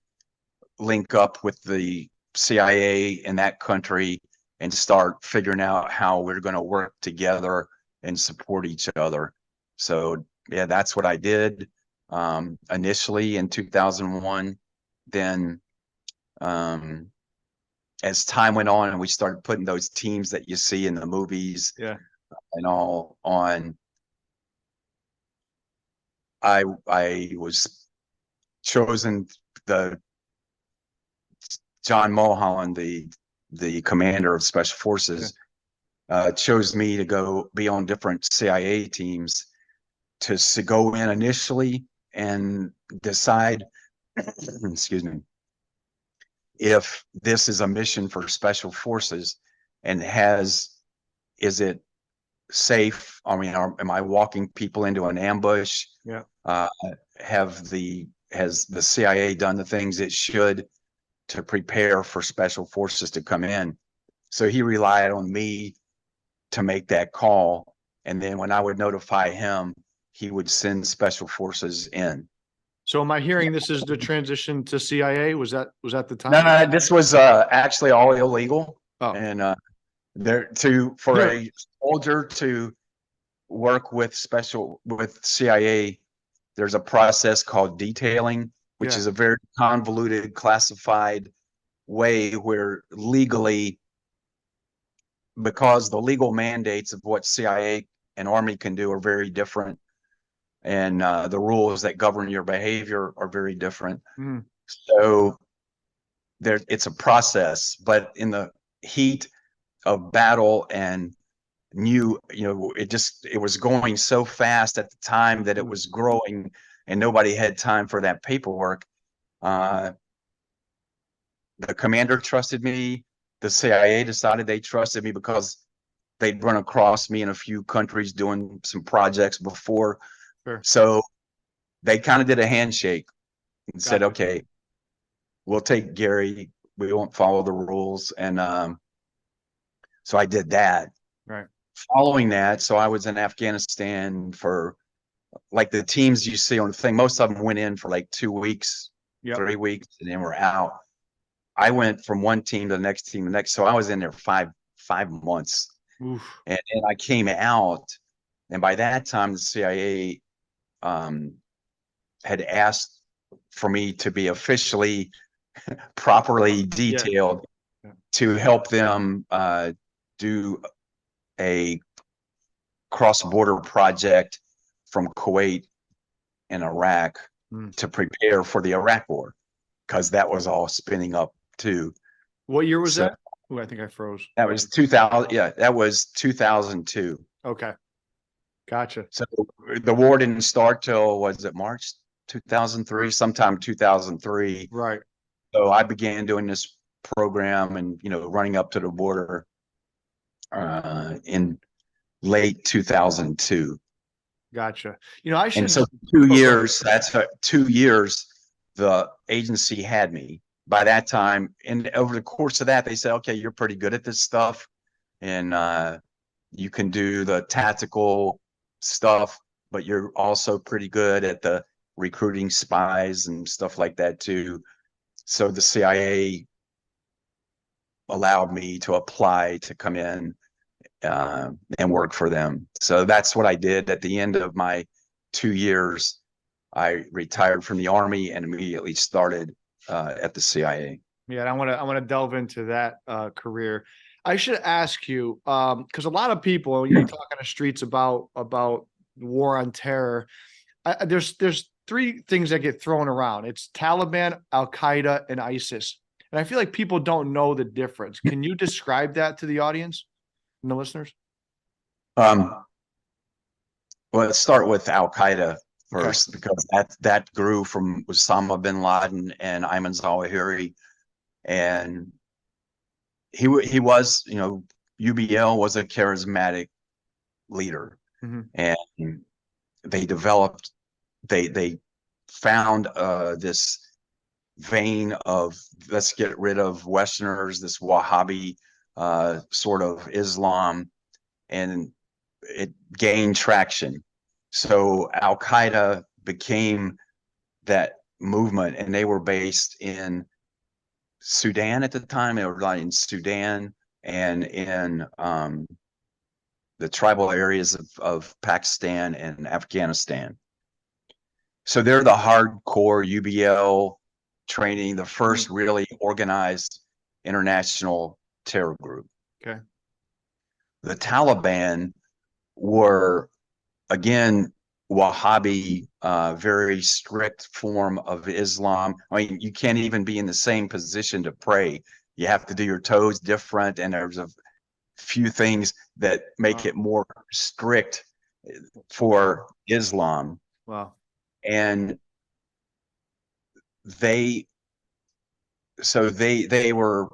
link up with the CIA in that country and start figuring out how we're going to work together and support each other. So yeah, that's what I did initially in 2001. Then as time went on and we started putting those teams that you see in the movies and all on, I was chosen, John Mulholland, the commander of Special Forces, chose me to go be on different CIA teams to go in initially and decide, excuse me, if this is a mission for Special Forces and is it safe? I mean, am I walking people into an ambush? Yeah. Has the CIA done the things it should to prepare for Special Forces to come in? So he relied on me to make that call. And then when I would notify him, he would send Special Forces in. So am I hearing this is the transition to CIA? Was that the time? No, this was actually all illegal. Oh. And for a soldier to work with CIA, there's a process called detailing, which is a very convoluted, classified way where legally, because the legal mandates of what CIA and Army can do are very different, and the rules that govern your behavior are very different. So it's a process, but in the heat of battle and it was going so fast at the time that it was growing and nobody had time for that paperwork. The commander trusted me. The CIA decided they trusted me because they'd run across me in a few countries doing some projects before. Sure. So they kind of did a handshake and said, okay, we'll take Gary. We won't follow the rules. And so I did that. Right. Following that, so I was in Afghanistan for like the teams you see on the thing. Most of them went in for like 2 weeks, 3 weeks, and then we're out. I went from one team to the next team, so I was in there five months. Oof. And I came out, and by that time the CIA had asked for me to be officially properly detailed to help them do a cross-border project from Kuwait and Iraq to prepare for the Iraq War, because that was all spinning up too. What year was that? Oh, I think I froze. That was 2000. Yeah, that was 2002. Okay. Gotcha. So the war didn't start till, was it March 2003? Sometime 2003. Right. So I began doing this program and, running up to the border in late 2002. Gotcha. I And should. so 2 years, that's 2 years, the agency had me. By that time, and over the course of that, they said, okay, you're pretty good at this stuff. And you can do the tactical stuff, but you're also pretty good at the recruiting spies and stuff like that too. So the CIA allowed me to apply to come in and work for them. So that's what I did. At the end of my 2 years, I retired from the Army and immediately started at the CIA. Yeah, and I want to delve into that career. I should ask you because a lot of people, when you talk on the streets about war on terror, there's three things that get thrown around. It's Taliban, Al Qaeda, and ISIS, and I feel like people don't know the difference. Can you describe that to the audience and the listeners? Well, let's start with Al Qaeda first, because that grew from Osama bin Laden and Ayman Zawahiri, and he was, UBL was a charismatic leader, and they found this vein of, let's get rid of Westerners, this Wahhabi sort of Islam, and it gained traction. So Al Qaeda became that movement, and they were based in Sudan at the time. They were in Sudan and in the tribal areas of Pakistan and Afghanistan. So they're the hardcore UBL training, the first really organized international terror group. Okay. The Taliban were, again, Wahhabi, very strict form of Islam. I mean, you can't even be in the same position to pray. You have to do your toes different, and there's a few things that make it more strict for Islam. Wow. And they were,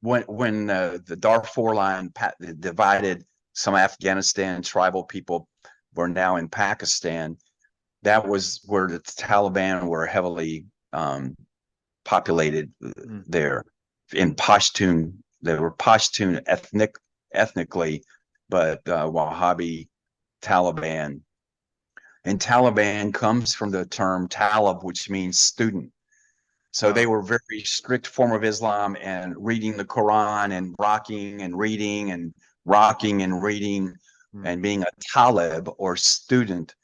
when the Darfur line divided, some Afghanistan tribal people were now in Pakistan. That was where the Taliban were heavily populated there. In Pashtun, they were Pashtun ethnically, but Wahhabi Taliban. And Taliban comes from the term Talib, which means student. So they were very strict form of Islam, and reading the Quran and rocking and reading and rocking and reading and being a Talib or student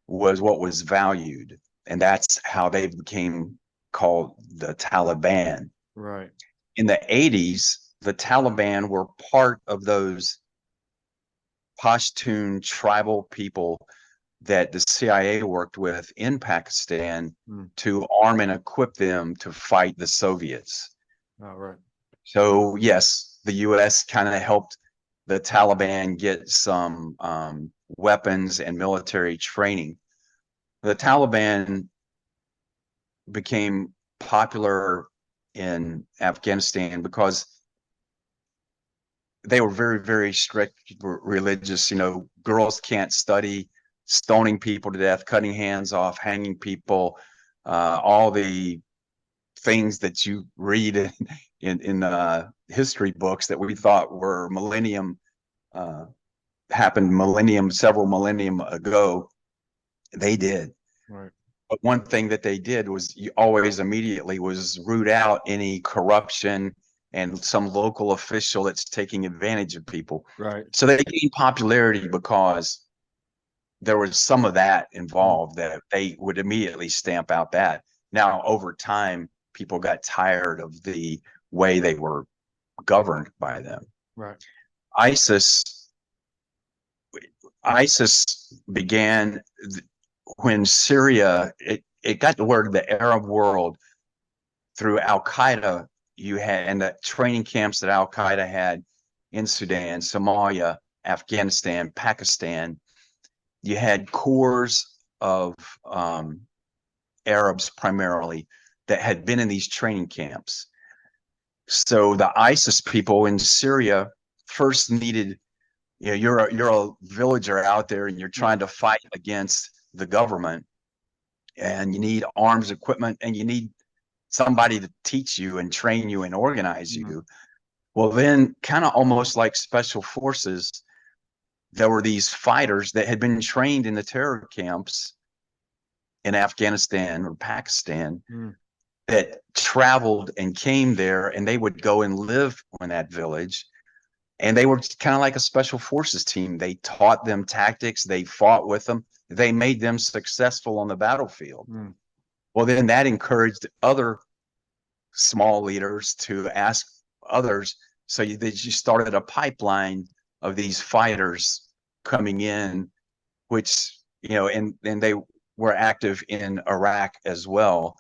was what was valued. And that's how they became called the Taliban. Right. In the 80s, the Taliban were part of those Pashtun tribal people that the CIA worked with in Pakistan to arm and equip them to fight the Soviets. Right. So yes, the U.S. kind of helped the Taliban get some weapons and military training. The Taliban became popular in Afghanistan because they were very, very strict religious. Girls can't study, stoning people to death, cutting hands off, hanging people, all the things that you read in history books that we thought were happened several millennium ago. They did. Right. But one thing that they did was immediately root out any corruption and some local official that's taking advantage of people. Right. So they gained popularity because there was some of that involved, that they would immediately stamp out that. Now, over time, people got tired of the way they were governed by them. Right. ISIS began when Syria, it got the word, the Arab world, through Al Qaeda. You had, and the training camps that Al Qaeda had in Sudan, Somalia, Afghanistan, Pakistan. You had corps of Arabs primarily that had been in these training camps. So the ISIS people in Syria first needed, you're a villager out there and you're trying to fight against the government, and you need arms, equipment, and you need somebody to teach you and train you and organize you. Well, then kind of almost like special forces, there were these fighters that had been trained in the terror camps in Afghanistan or Pakistan that traveled and came there, and they would go and live in that village. And they were kind of like a special forces team. They taught them tactics. They fought with them. They made them successful on the battlefield. Well, then that encouraged other small leaders to ask others. So you started a pipeline of these fighters coming in, which, and they were active in Iraq as well,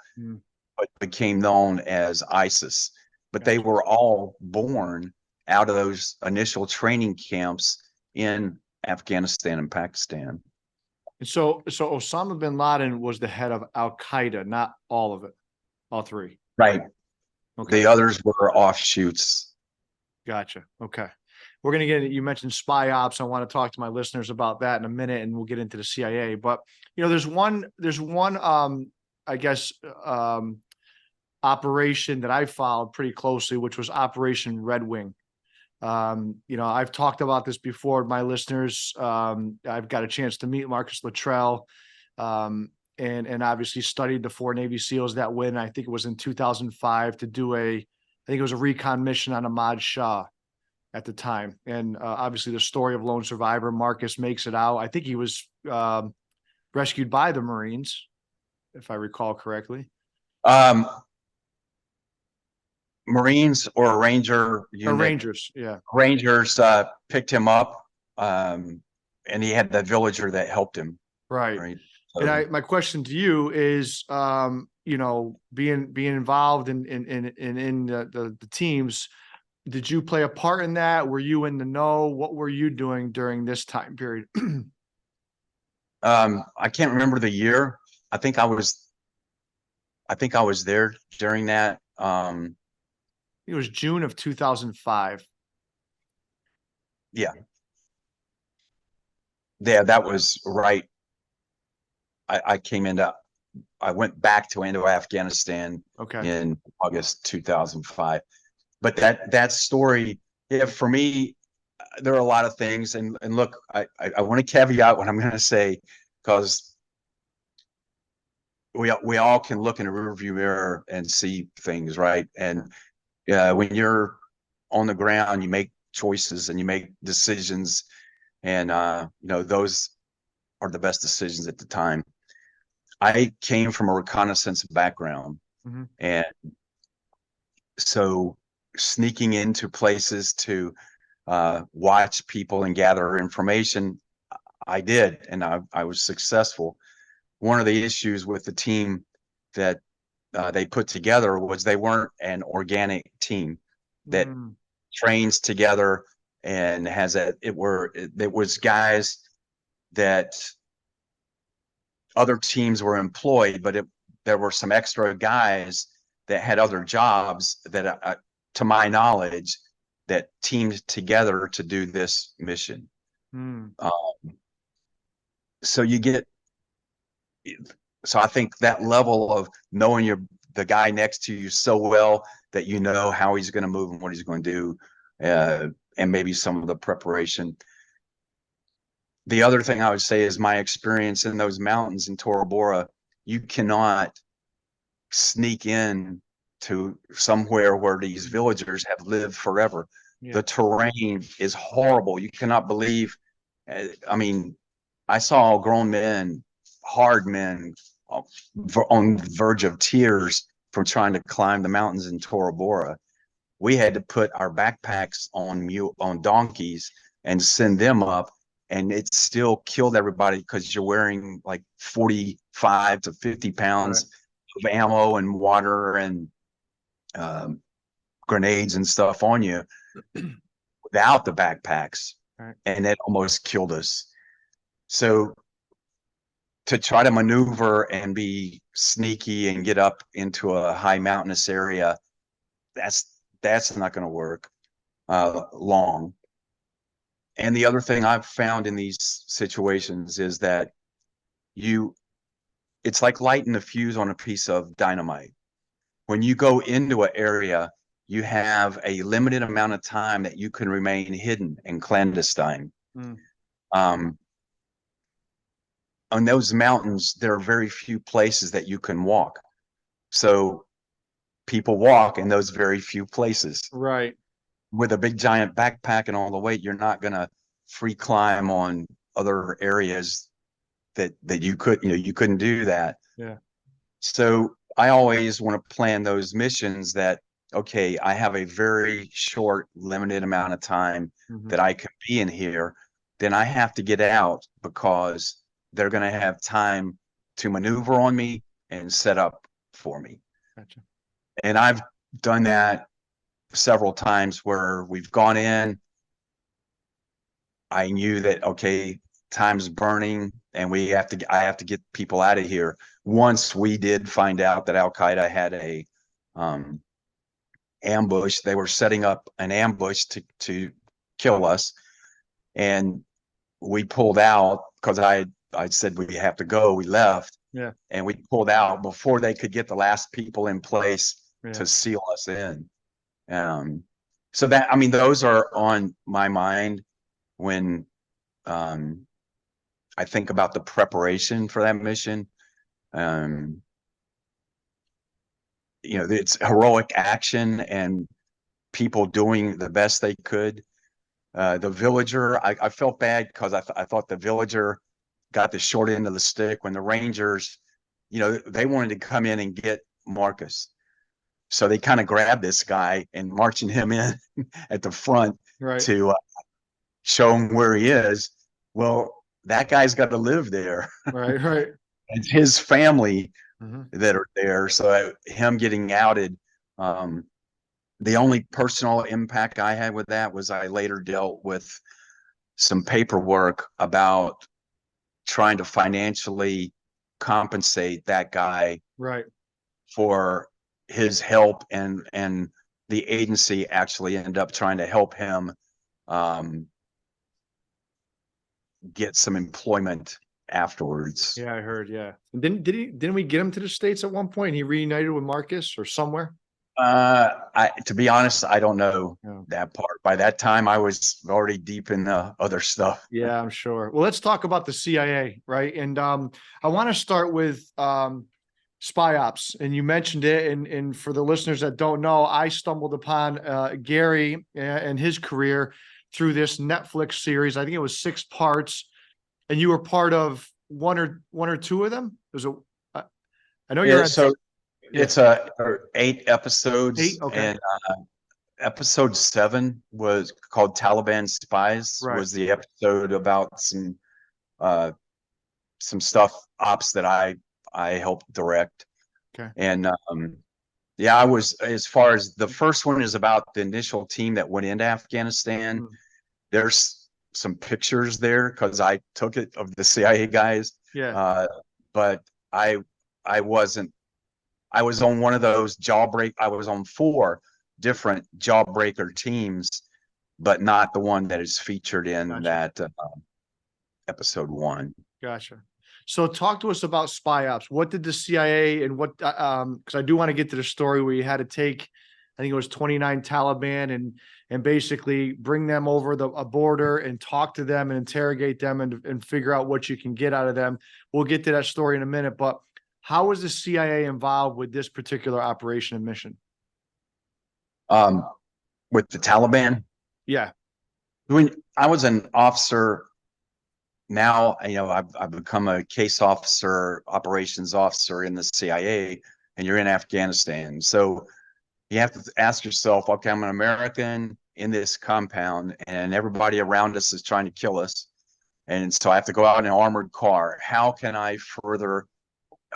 but became known as ISIS. But they were all born out of those initial training camps in Afghanistan and Pakistan. And so Osama bin Laden was the head of Al Qaeda, not all of it, all three. Right. Okay. The others were offshoots. Gotcha. Okay. We're going to get, you mentioned spy ops. I want to talk to my listeners about that in a minute, and we'll get into the CIA. But, there's one, I guess, operation that I followed pretty closely, which was Operation Red Wing. I've talked about this before with my listeners. I've got a chance to meet Marcus Luttrell, and obviously studied the 4 Navy SEALs that win. I think it was in 2005 to do I think it was a recon mission on Ahmad Shah at the time. And obviously the story of lone survivor, Marcus makes it out. I think he was rescued by the Marines, if I recall correctly. Marines or a Ranger unit. Or Rangers, yeah. Rangers picked him up, and he had the villager that helped him. Right. So, and my question to you is, being involved in the teams, did you play a part in that? Were you in the know? What were you doing during this time period? I can't remember the year. I think I was there during that. It was June of 2005. Yeah, that was right. I went back to Afghanistan in August 2005. But that story, for me, there are a lot of things. And look, I want to caveat what I'm going to say, because we all can look in a rearview mirror and see things, right? And when you're on the ground, you make choices and you make decisions, and those are the best decisions at the time. I came from a reconnaissance background, and so sneaking into places to watch people and gather information, I did, and I was successful. One of the issues with the team that they put together was they weren't an organic team that trains together and it was guys that other teams were employed, but there were some extra guys that had other jobs that, to my knowledge, that teamed together to do this mission. So I think that level of knowing the guy next to you so well that you know how he's going to move and what he's going to do, and maybe some of the preparation. The other thing I would say is my experience in those mountains in Tora Bora. You cannot sneak in to somewhere where these villagers have lived forever. Yeah. The terrain is horrible. You cannot believe. I saw grown men, hard men, on the verge of tears from trying to climb the mountains in Tora Bora. We had to put our backpacks on donkeys and send them up, and it still killed everybody because you're wearing like 45 to 50 pounds of ammo and water and grenades and stuff on you without the backpacks, and that almost killed us. So to try to maneuver and be sneaky and get up into a high mountainous area, that's not going to work long. And the other thing I've found in these situations is that it's like lighting a fuse on a piece of dynamite. When you go into an area, you have a limited amount of time that you can remain hidden and clandestine. On those mountains, there are very few places that you can walk. So people walk in those very few places. Right. With a big giant backpack and all the weight, you're not going to free climb on other areas that you couldn't do that. Yeah. So I always want to plan those missions that, okay, I have a very short, limited amount of time that I can be in here. Then I have to get out because they're going to have time to maneuver on me and set up for me. Gotcha. And I've done that several times where we've gone in. I knew that, okay, time's burning and I have to get people out of here. Once we did find out that Al Qaeda had a ambush, they were setting up an ambush to kill us, and we pulled out because I said we have to go. We left, and we pulled out before they could get the last people in place to seal us in. So that, I mean, those are on my mind when I think about the preparation for that mission. It's heroic action and people doing the best they could. The villager, I felt bad because I thought the villager got the short end of the stick when the Rangers, they wanted to come in and get Marcus. So they kind of grabbed this guy and marching him in at the front to show him where he is. Well, that guy's got to live there. Right. It's his family that are there. So him getting outed, the only personal impact I had with that was I later dealt with some paperwork about trying to financially compensate that guy for his help, and the agency actually ended up trying to help him get some employment afterwards. Yeah, I heard. Yeah. Didn't we get him to the States at one point? He reunited with Marcus or somewhere? To be honest, I don't know that part. By that time, I was already deep in the other stuff. Yeah, I'm sure. Well, let's talk about the CIA, right? And I want to start with spy ops, and you mentioned it. And for the listeners that don't know, I stumbled upon Gary and his career through this Netflix series. I think it was 6 parts, and you were part of one or two of them. I know you're it's 8 episodes. 8, okay. And episode 7 was called Taliban Spies. Was the episode about some stuff ops that I helped direct. Okay. And I was, as far as the first one is about the initial team that went into Afghanistan. There's some pictures there because I took it of the CIA guys. But I wasn't. I was on one of those I was on 4 different jawbreaker teams, but not the one that is featured in that episode 1. Gotcha. So talk to us about spy ops. What did the CIA and what, because I do want to get to the story where you had to take, I think it was 29 Taliban and basically bring them over a border and talk to them and interrogate them and figure out what you can get out of them. We'll get to that story in a minute, but how was the CIA involved with this particular operation and mission? With the Taliban? Yeah. When I was an officer, now, I've become a case officer, operations officer in the CIA, and you're in Afghanistan. So you have to ask yourself, okay, I'm an American in this compound and everybody around us is trying to kill us. And so I have to go out in an armored car.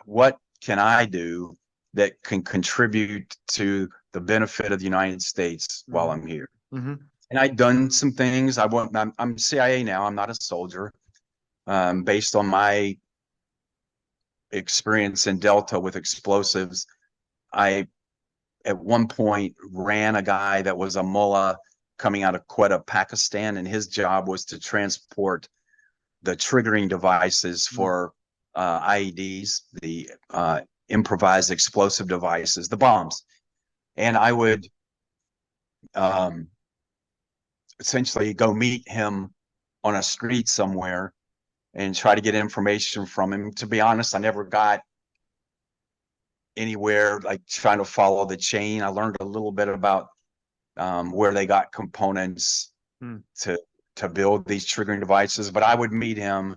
What can I do that can contribute to the benefit of the United States while I'm here? And I'd done some things. I'm CIA now. I'm not a soldier. Based on my experience in Delta with explosives. I, at one point, ran a guy that was a mullah coming out of Quetta, Pakistan, and his job was to transport the triggering devices for IEDs, the improvised explosive devices, the bombs. And I would essentially go meet him on a street somewhere and try to get information from him. To be honest, I never got anywhere like trying to follow the chain. I learned a little bit about where they got components to build these triggering devices, but I would meet him.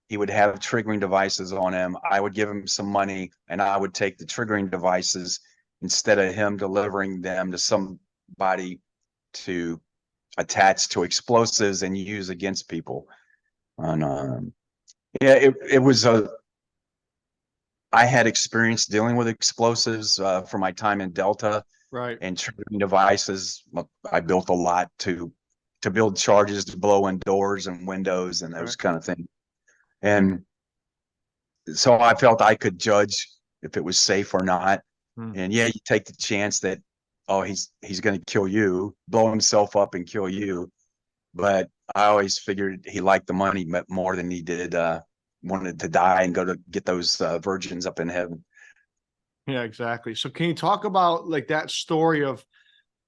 He would have triggering devices on him. I would give him some money, and I would take the triggering devices instead of him delivering them to somebody to attach to explosives and use against people. And it was I had experience dealing with explosives for my time in Delta, Right. and triggering devices. I built a lot to build charges to blow in doors and windows and those kind of things. And so I felt I could judge if it was safe or not. And yeah, you take the chance that, oh, he's going to kill you, blow himself up and kill you. But I always figured he liked the money more than he did wanted to die and go to get those virgins up in heaven. Yeah, exactly. So can you talk about like that story of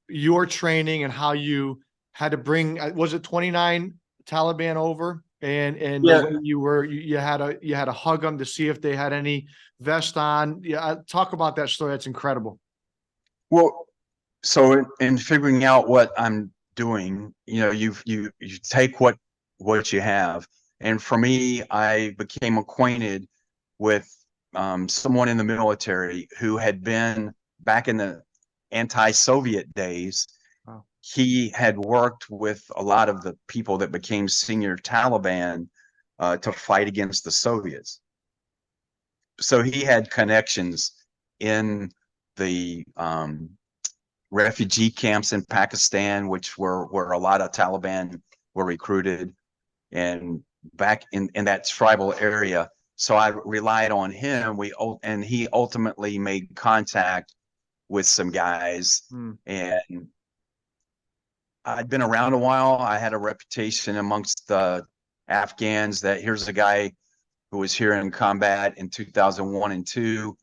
your training and how you had to bring, was it 29 Taliban over? And Yeah. the way you had to hug them to see if they had any vest on. Yeah, talk about that story. That's incredible. Well, so in figuring out what I'm doing, you take what you have. And for me, I became acquainted with someone in the military who had been back in the anti-Soviet days. Wow. He had worked with a lot of the people that became senior Taliban to fight against the Soviets. So he had connections in the refugee camps in Pakistan, which were where a lot of Taliban were recruited, and back in that tribal area. So I relied on him. And he ultimately made contact with some guys, and I'd been around a while. I had a reputation amongst the Afghans that here's a guy who was here in combat in 2001 and 2.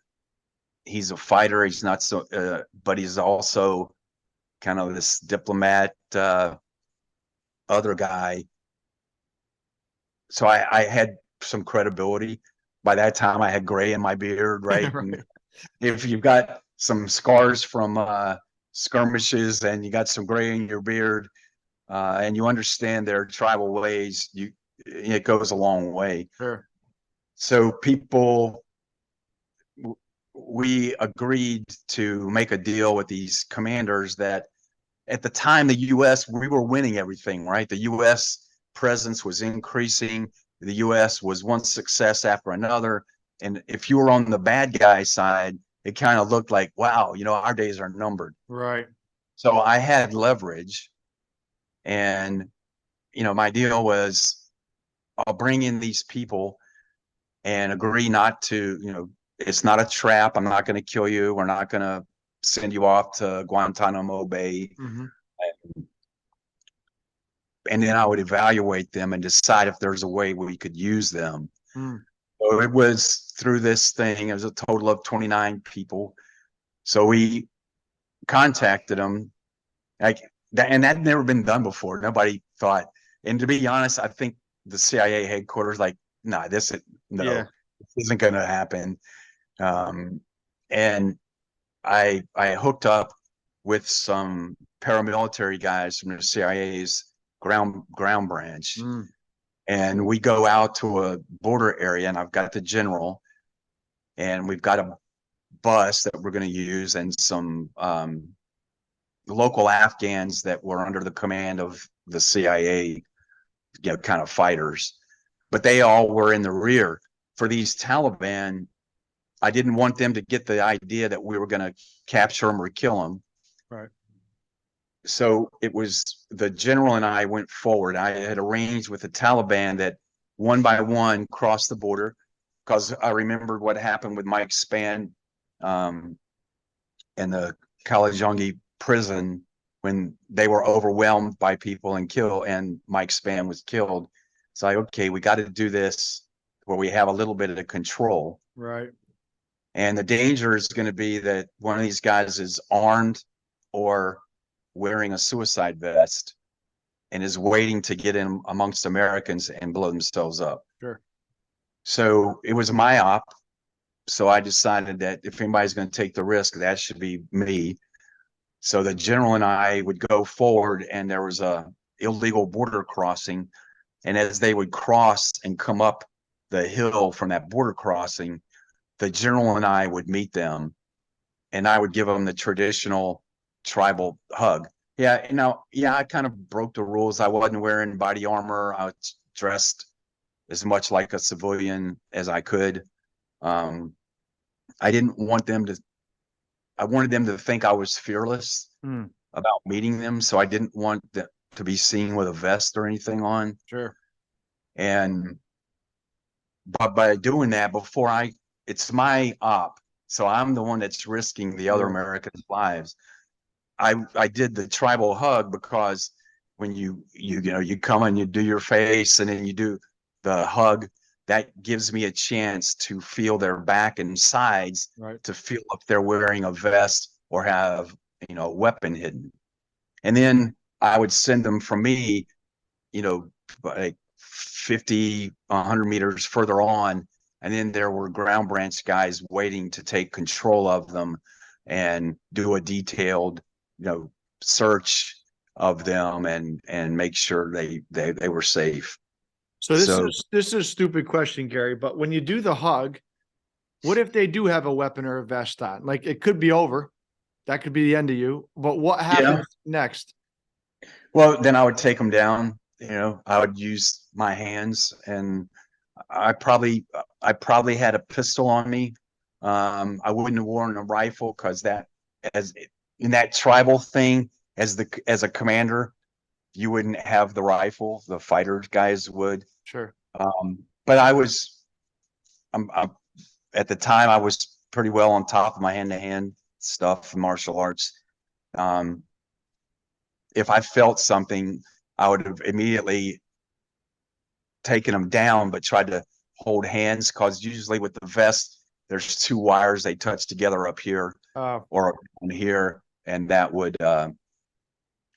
He's a fighter. He's not so, but he's also kind of this diplomat, other guy. So I had some credibility. By that time, I had gray in my beard, right? Right. And if you've got some scars from skirmishes and you got some gray in your beard, and you understand their tribal ways, it goes a long way. Sure. So we agreed to make a deal with these commanders that at the time, the U.S., we were winning everything, right? The U.S. presence was increasing. The U.S. was one success after another. And if you were on the bad guy side, it kind of looked like, wow, our days are numbered. Right. So I had leverage. And, my deal was I'll bring in these people and agree not to, it's not a trap. I'm not going to kill you. We're not going to send you off to Guantanamo Bay. And then I would evaluate them and decide if there's a way we could use them. So it was through this thing. It was a total of 29 people. So we contacted them like that, and that had never been done before. Nobody thought, and to be honest, I think the CIA headquarters, like, nah, this isn't going to happen. And I hooked up with some paramilitary guys from the CIA's ground branch, and we go out to a border area, and I've got the general, and we've got a bus that we're going to use, and some local Afghans that were under the command of the CIA, kind of fighters, but they all were in the rear. For these Taliban, I didn't want them to get the idea that we were going to capture them or kill them. Right. So it was the general and I went forward. I had arranged with the Taliban that one by one cross the border. because I remembered what happened with Mike Spann in the Kalajungi prison when they were overwhelmed by people and killed, and Mike Spann was killed. It's like, okay, we got to do this where we have a little bit of control. Right. And the danger is going to be that one of these guys is armed or wearing a suicide vest and is waiting to get in amongst Americans and blow themselves up. Sure. So it was my op. So I decided that if anybody's going to take the risk, that should be me. So the general and I would go forward, and there was a illegal border crossing. And as they would cross and come up the hill from that border crossing, the general and I would meet them, and I would give them the traditional tribal hug. Yeah, I kind of broke the rules. I wasn't wearing body armor. I was dressed as much like a civilian as I could. I didn't want them to, I wanted them to think I was fearless about meeting them. So I didn't want them to be seen with a vest or anything on. Sure. And but by doing that, it's my op. So I'm the one that's risking the other Americans' lives. I did the tribal hug because when you come and you do your face and then you do the hug, that gives me a chance to feel their back and sides, to feel if they're wearing a vest or have, a weapon hidden. And then I would send them from me, like 50, 100 meters further on. And then there were ground branch guys waiting to take control of them and do a detailed, search of them and make sure they were safe. So this is a stupid question, Gary, but when you do the hug, what if they do have a weapon or a vest on? Like, it could be over. That could be the end of you. But what happens next? Well, then I would take them down. I would use my hands, and I probably had a pistol on me. I wouldn't have worn a rifle because as in that tribal thing, as a commander, you wouldn't have the rifle. The fighter guys would. Sure. But I'm at the time I was pretty well on top of my hand-to-hand stuff, martial arts. If I felt something, I would have immediately taken them down, but tried to hold hands, because usually with the vest, there's two wires, they touch together up here or on here, and that would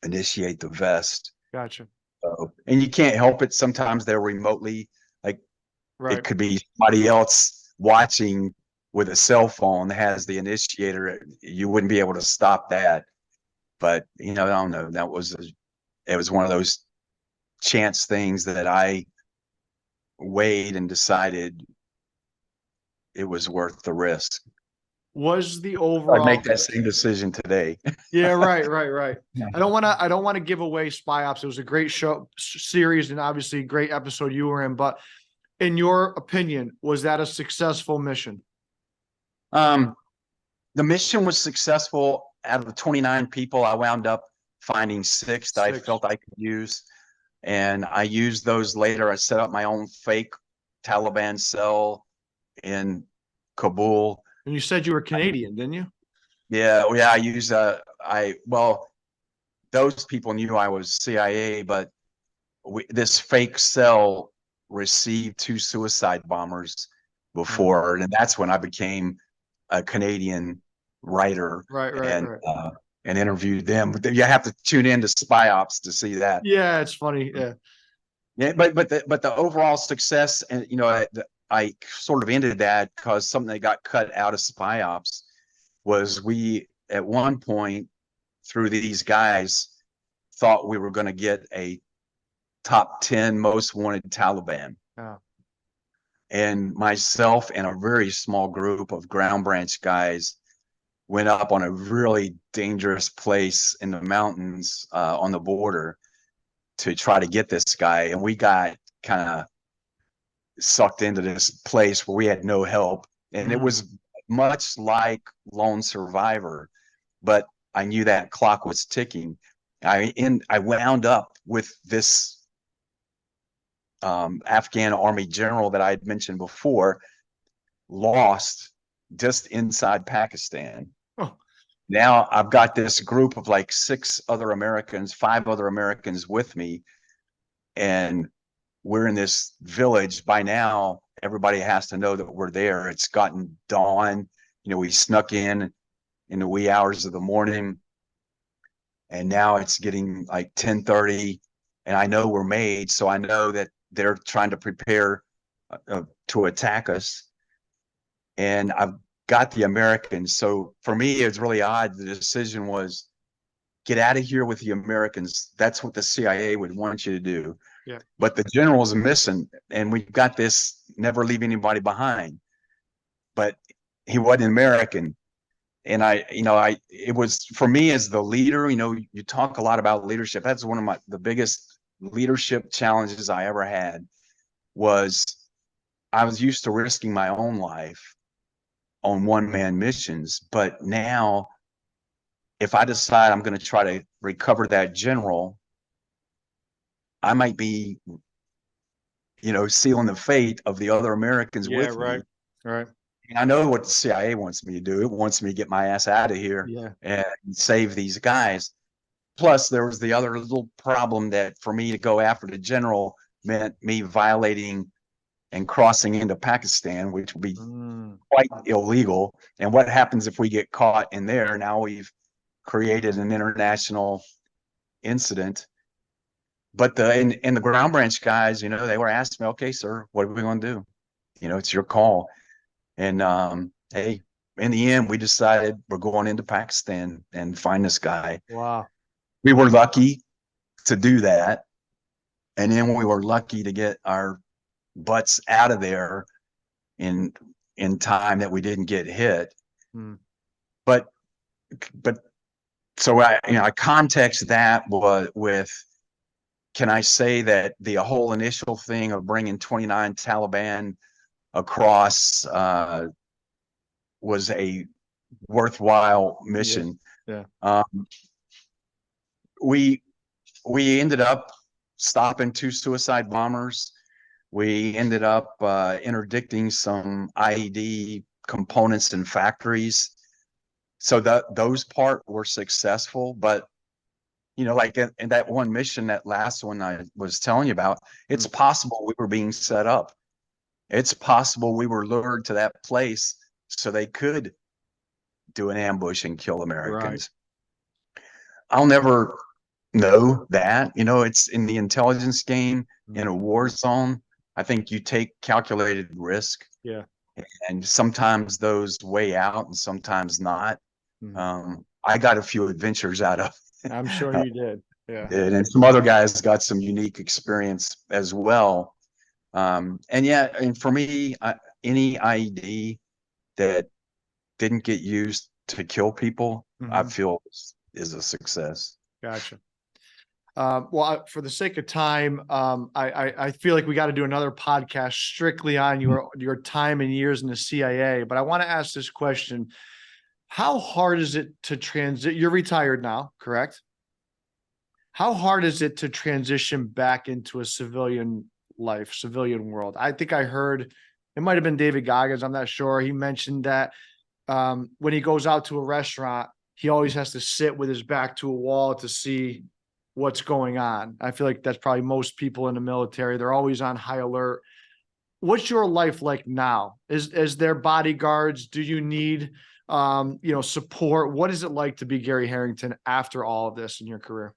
initiate the vest. Gotcha. And you can't help it. Sometimes they're remotely, like, it could be somebody else watching with a cell phone that has the initiator. You wouldn't be able to stop that. But, I don't know. It was one of those chance things that I weighed and decided it was worth the risk. Was the overall I'd make that same decision today. Yeah, right. Yeah. I don't want to give away Spy Ops. It was a great series, and obviously a great episode you were in. But in your opinion, was that a successful mission? The mission was successful. Out of the 29 people, I wound up finding six that I felt I could use, and I used those later. I set up my own fake Taliban cell in Kabul. And you said you were Canadian, didn't you? Yeah. I used those people knew I was CIA, but this fake cell received 2 suicide bombers before, and that's when I became a Canadian writer. And interviewed them. You have to tune in to Spy Ops to see that. Yeah, it's funny. Yeah. But the overall success, and I sort of ended that because something that got cut out of Spy Ops was we at one point, through these guys, thought we were going to get a top 10 most wanted Taliban. Oh. And myself and a very small group of ground branch guys went up on a really dangerous place in the mountains on the border to try to get this guy. And we got kind of sucked into this place where we had no help. And it was much like Lone Survivor, but I knew that clock was ticking. I wound up with this Afghan army general that I had mentioned before, lost just inside Pakistan. Oh, Now I've got this group of like 5 other Americans with me, and we're in this village. By now, everybody has to know that we're there. It's gotten dawn. We snuck in the wee hours of the morning, and now it's getting like 10:30, and I know we're made, so I know that they're trying to prepare to attack us. And I've got the Americans. So for me, it's really odd. The decision was get out of here with the Americans. That's what the CIA would want you to do. yeah. But the general's missing, and we've got this never leave anybody behind. But he wasn't American. And it was for me as the leader, you talk a lot about leadership. That's one of the biggest leadership challenges I ever had was I was used to risking my own life on one-man missions. But now if I decide I'm going to try to recover that general, I might be, sealing the fate of the other Americans with Right. me. Right. And I know what the CIA wants me to do. It wants me to get my ass out of here and save these guys. Plus, there was the other little problem that for me to go after the general meant me violating and crossing into Pakistan, which would be quite illegal. And what happens if we get caught in there? Now we've created an international incident. But the ground branch guys, they were asking me, okay, sir, what are we going to do? It's your call. And hey, in the end, we decided we're going into Pakistan and find this guy. Wow. We were lucky to do that. And then we were lucky to get our butts out of there in time that we didn't get hit. But so I context that with, can I say that the whole initial thing of bringing 29 Taliban across was a worthwhile mission. We ended up stopping 2 suicide bombers. We ended up interdicting some IED components in factories. So those part were successful. But like in that one mission, that last one I was telling you about, it's possible we were being set up. It's possible we were lured to that place so they could do an ambush and kill Americans. Right. I'll never know that. It's in the intelligence game, in a war zone. I think you take calculated risk. Yeah. And sometimes those weigh out and sometimes not. I got a few adventures out of it. I'm sure you did. Yeah. And some other guys got some unique experience as well. And for me, any IED that didn't get used to kill people, I feel is a success. Gotcha. Well, for the sake of time, I feel like we got to do another podcast strictly on your time and years in the CIA. But I want to ask this question: how hard is it to transit? You're retired now, correct? How hard is it to transition back into a civilian life, civilian world? I think I heard, it might have been David Goggins, I'm not sure. He mentioned that when he goes out to a restaurant, he always has to sit with his back to a wall to see what's going on. I feel like that's probably most people in the military. They're always on high alert. What's your life like now? Is there bodyguards? Do you need support? What is it like to be Gary Harrington after all of this in your career?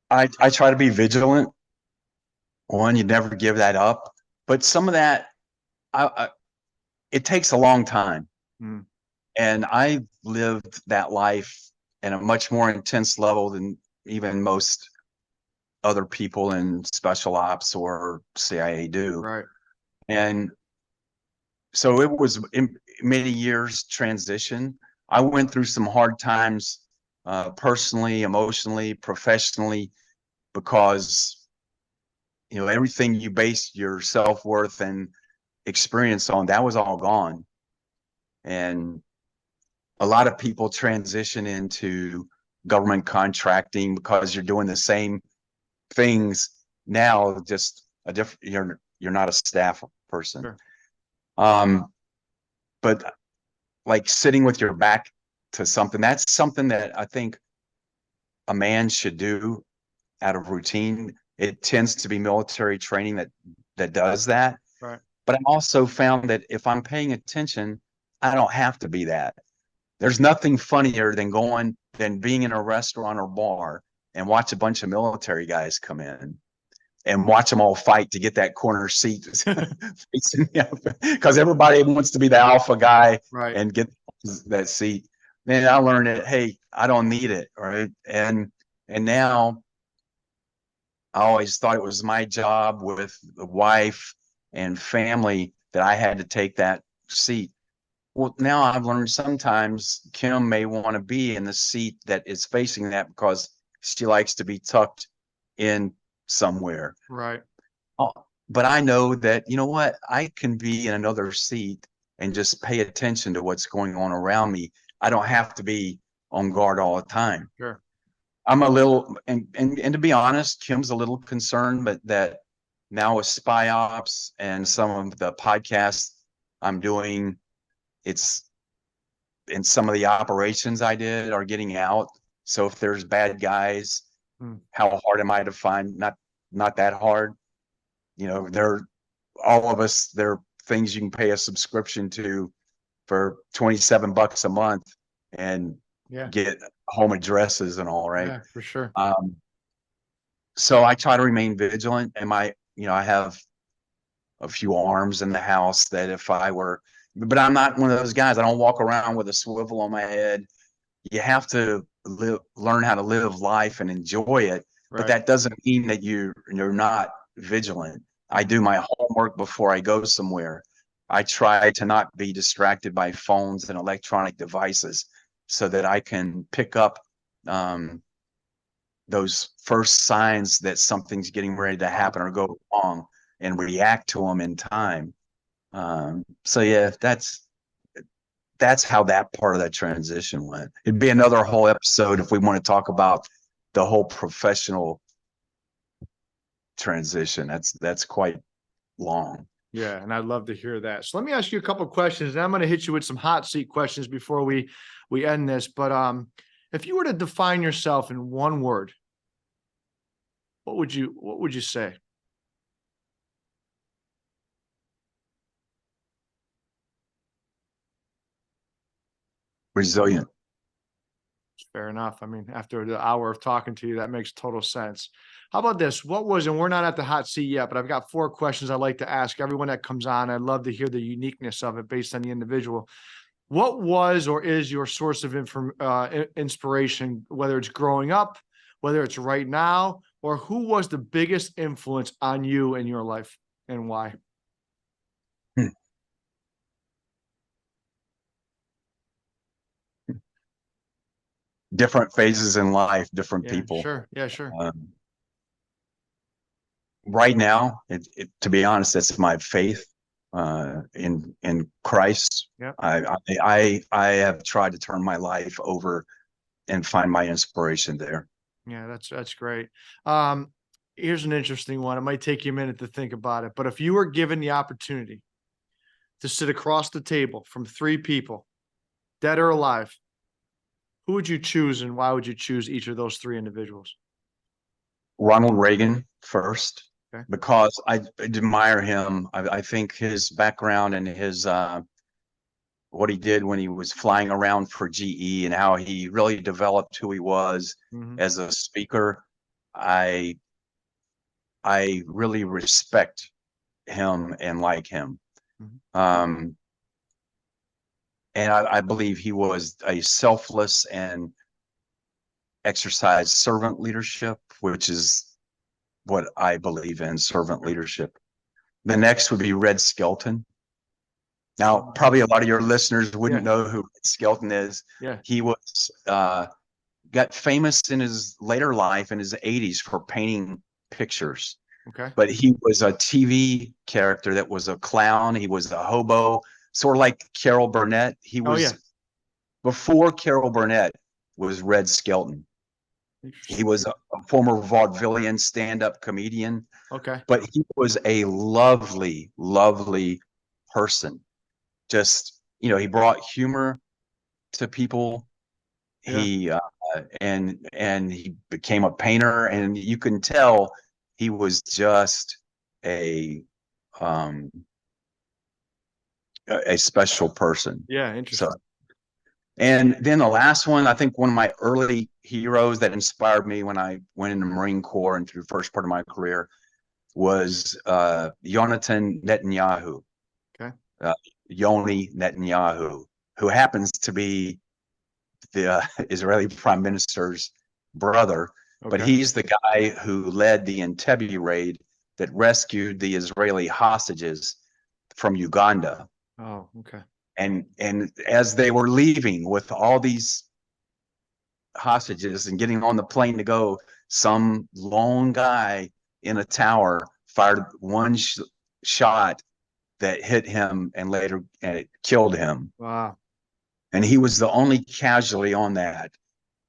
I try to be vigilant. One, you never give that up, but some of that, it takes a long time. And I lived that life in a much more intense level than even most other people in special ops or CIA do. Right. And so it was in many years transition. I went through some hard times, personally, emotionally, professionally, because everything you base your self-worth and experience on, that was all gone. And a lot of people transition into government contracting because you're doing the same things now, just a different, you're not a staff person. Sure. But like sitting with your back to something, that's something that I think a man should do out of routine. It tends to be military training that does that. Right. But I also found that if I'm paying attention, I don't have to be that. There's nothing funnier than being in a restaurant or bar and watch a bunch of military guys come in and watch them all fight to get that corner seat. Because everybody wants to be the alpha guy Right. and get that seat. Then I learned that, hey, I don't need it. Right. And now I always thought it was my job with the wife and family that I had to take that seat. Well, now I've learned sometimes Kim may want to be in the seat that is facing that because she likes to be tucked in somewhere. Right. Oh, but I know that, you know what, I can be in another seat and just pay attention to what's going on around me. I don't have to be on guard all the time. Sure. I'm a little, and to be honest, Kim's a little concerned, but that now with spy ops and some of the podcasts I'm doing, it's in some of the operations I did are getting out. So if there's bad guys, how hard am I to find? Not that hard. You know, all of us, there are things you can pay a subscription to for $27 a month and get home addresses and all, right? Yeah, for sure. So I try to remain vigilant, and I have a few arms in the house that if I were, but I'm not one of those guys. I don't walk around with a swivel on my head. You have to learn how to live life and enjoy it. Right. But that doesn't mean that you're not vigilant. I do my homework before I go somewhere. I try to not be distracted by phones and electronic devices so that I can pick up those first signs that something's getting ready to happen or go wrong and react to them in time. So yeah, that's how that part of that transition went. It'd be another whole episode if we want to talk about the whole professional transition. That's quite long. Yeah, and I'd love to hear that. So let me ask you a couple of questions, and I'm going to hit you with some hot seat questions before we end this. But if you were to define yourself in one word, what would you say? Resilient. Fair enough. I mean, after the hour of talking to you, that makes total sense. How about this? And we're not at the hot seat yet, but I've got 4 questions I'd like to ask everyone that comes on. I'd love to hear the uniqueness of it based on the individual. What was or is your source of inspiration, whether it's growing up, whether it's right now, or who was the biggest influence on you in your life and why? Different phases in life, different people. Sure. Yeah, sure. Right now, to be honest, it's my faith in Christ. Yeah. I have tried to turn my life over and find my inspiration there. Yeah, that's great. Here's an interesting one. It might take you a minute to think about it, but if you were given the opportunity to sit across the table from 3 people, dead or alive, who would you choose and why would you choose each of those 3 individuals? Ronald Reagan first, Okay. because I admire him. I think his background and his what he did when he was flying around for GE and how he really developed who he was as a speaker. I really respect him and like him. And I believe he was a selfless and exercised servant leadership, which is what I believe in, servant leadership. The next would be Red Skelton. Now, probably a lot of your listeners wouldn't know who Red Skelton is. Yeah. He was got famous in his later life in his 80s for painting pictures. Okay. But he was a TV character that was a clown. He was a hobo, sort of like Carol Burnett. He was before Carol Burnett was Red Skelton. He was a former vaudevillian stand-up comedian. Okay. But he was a lovely, lovely person. just, he brought humor to people. Yeah. He and he became a painter, and you can tell he was just a um a special person. Yeah. So, Interesting. and then the last one, I think one of my early heroes that inspired me when I went in the Marine Corps and through the first part of my career was Yonatan Netanyahu. Okay. Yoni Netanyahu, who happens to be the Israeli prime minister's brother, but Okay. he's the guy who led the Entebbe raid that rescued the Israeli hostages from Uganda. Oh, okay. And as they were leaving with all these hostages and getting on the plane to go, some lone guy in a tower fired one shot that hit him and later and it killed him. Wow. And he was the only casualty on that.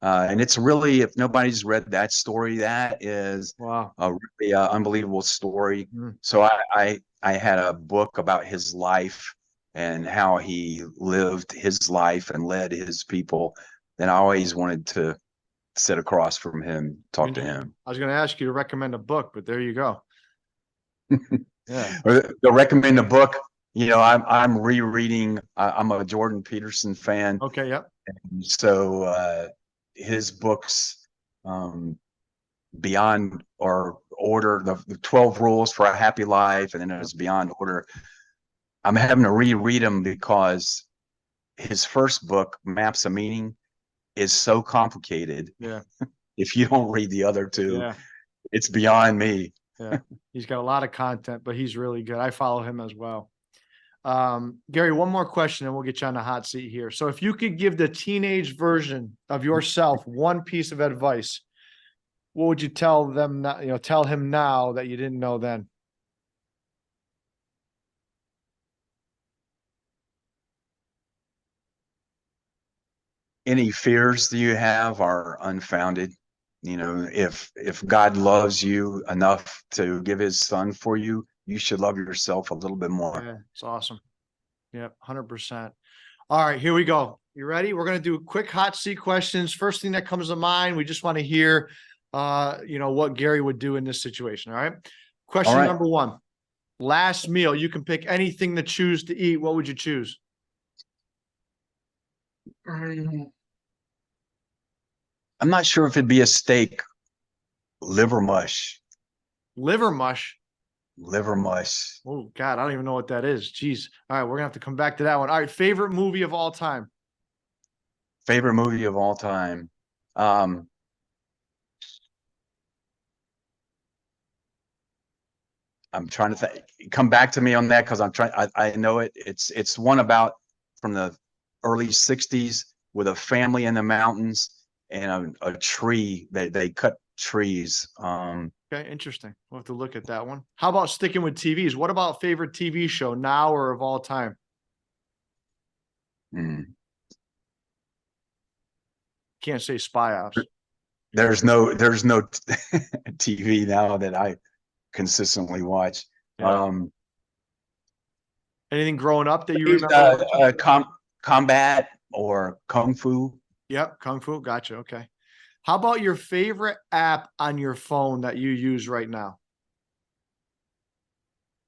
And it's really, if nobody's read that story, that is Wow. a really unbelievable story. Mm. So I had a book about his life and how he lived his life and led his people. And I always wanted to sit across from him, talk to him. I was going to ask you to recommend a book, but there you go. Yeah. Or to recommend a book, I'm rereading. I'm a Jordan Peterson fan. Okay. Yep. So his books, Beyond or Order, the 12 Rules for a Happy Life, and then there's Beyond Order. I'm having to reread them because his first book, Maps of Meaning, is so complicated. Yeah. If you don't read the other two, Yeah. it's beyond me. Yeah. He's got a lot of content, but he's really good. I follow him as well. Gary, one more question and we'll get you on the hot seat here. So if you could give the teenage version of yourself one piece of advice, what would you tell them now, tell him now that you didn't know then? Any fears that you have are unfounded. If God loves you enough to give his son for you, you should love yourself a little bit more. Yeah, it's awesome. Yeah, 100%. All right, here we go. You ready? We're going to do quick hot seat questions. First thing that comes to mind, we just want to hear, what Gary would do in this situation. All right. Question number one, last meal. You can pick anything to choose to eat. What would you choose? I'm not sure if it'd be a steak. Liver mush. Liver mush. Liver mush. Oh God, I don't even know what that is. Jeez. All right, we're gonna have to come back to that one. All right, favorite movie of all time. Favorite movie of all time. I'm trying to think. Come back to me on that because I'm trying. I know it. It's one about from the early '60s with a family in the mountains and a tree. They cut trees. Okay, interesting. We'll have to look at that one. How about sticking with TVs? What about favorite TV show now or of all time? Can't say Spy Ops. There's no TV now that I consistently watch. Yeah. Anything growing up that you remember? Combat or Kung Fu. Yep, Kung Fu. Gotcha. Okay. How about your favorite app on your phone that you use right now?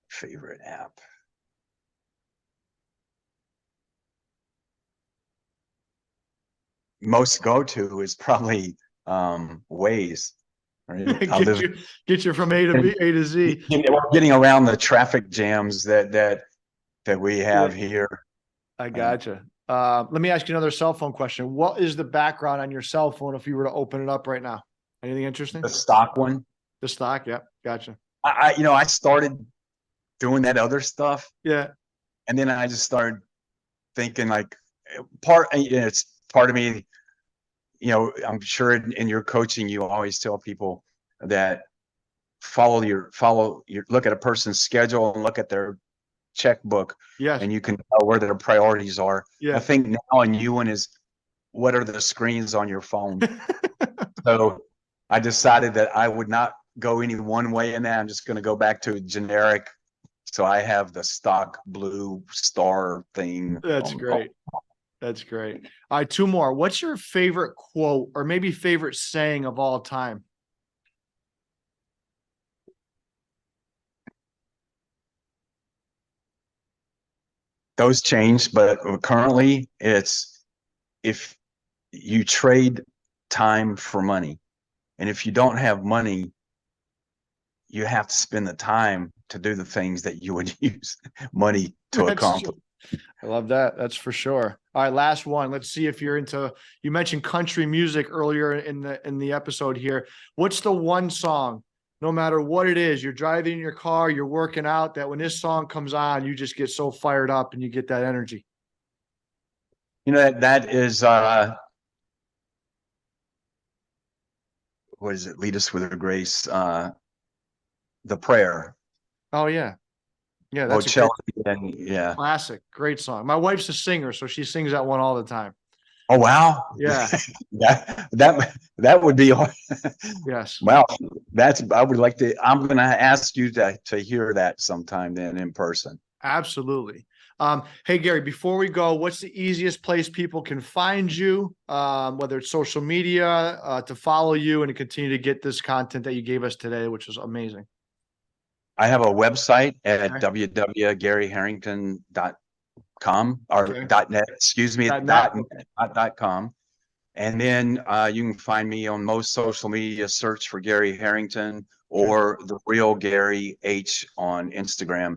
Favorite app. Most go-to is probably Waze. Right? Get you from A to Z. Getting around the traffic jams that we have here. I gotcha. Let me ask you another cell phone question. What is the background on your cell phone if you were to open it up right now? Anything interesting? The stock one. The stock, yeah. Gotcha. I started doing that other stuff. Yeah. And then I just started thinking like it's part of me, I'm sure in your coaching, you always tell people that look at a person's schedule and look at their checkbook. Yes. And you can tell where their priorities are. Yeah. I think now a new one is, what are the screens on your phone? So I decided that I would not go any one way in that. I'm just going to go back to generic So I have the stock blue star thing. That's great. That's great. All right, two more. What's your favorite quote or maybe favorite saying of all time? Those change, but currently it's, if you trade time for money, and if you don't have money, you have to spend the time to do the things that you would use money to accomplish. I love that. That's for sure. All right, last one. Let's see if you're into, you mentioned country music earlier in the episode here. What's the one song, no matter what it is, you're driving in your car, you're working out, that when this song comes on, you just get so fired up and you get that energy? You know, that is what is it? Lead us with her grace. The prayer. Oh yeah. Yeah, that's a Coachella, and yeah. classic. Great song. My wife's a singer, so she sings that one all the time. Oh wow. Yeah. that would be hard. Yes. Wow. I would like to, I'm gonna ask you to hear that sometime then in person. Absolutely. Hey Gary, before we go, what's the easiest place people can find you, whether it's social media, to follow you and to continue to get this content that you gave us today, which was amazing? I have a website at Okay. www.garyharrington.com or Okay. .net, excuse me, Dot net. .com. And then you can find me on most social media, search for Gary Harrington or The Real Gary H on Instagram.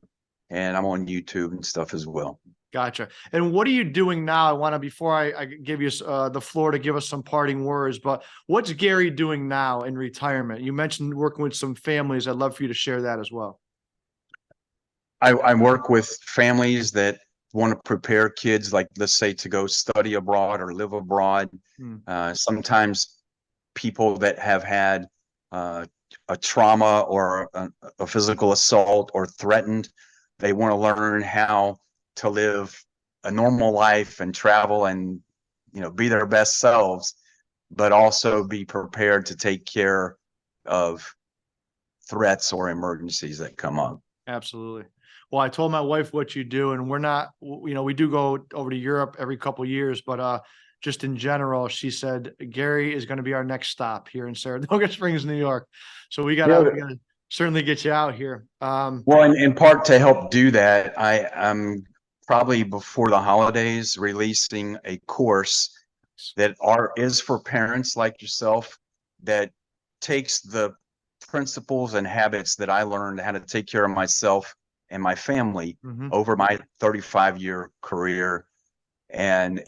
And I'm on YouTube and stuff as well. Gotcha. And what are you doing now? I want to, before I give you the floor to give us some parting words, but what's Gary doing now in retirement? You mentioned working with some families. I'd love for you to share that as well. I work with families that want to prepare kids, like let's say to go study abroad or live abroad. Sometimes people that have had a trauma or a physical assault or threatened, they want to learn how to live a normal life and travel and, be their best selves, but also be prepared to take care of threats or emergencies that come up. Absolutely. Well, I told my wife what you do, and we're not, we do go over to Europe every couple of years, but just in general, she said, Gary is going to be our next stop here in Saratoga Springs, New York. So we gotta certainly get you out here. Well, in part to help do that, I am probably before the holidays releasing a course that is for parents like yourself, that takes the principles and habits that I learned how to take care of myself and my family over my 35-year career. And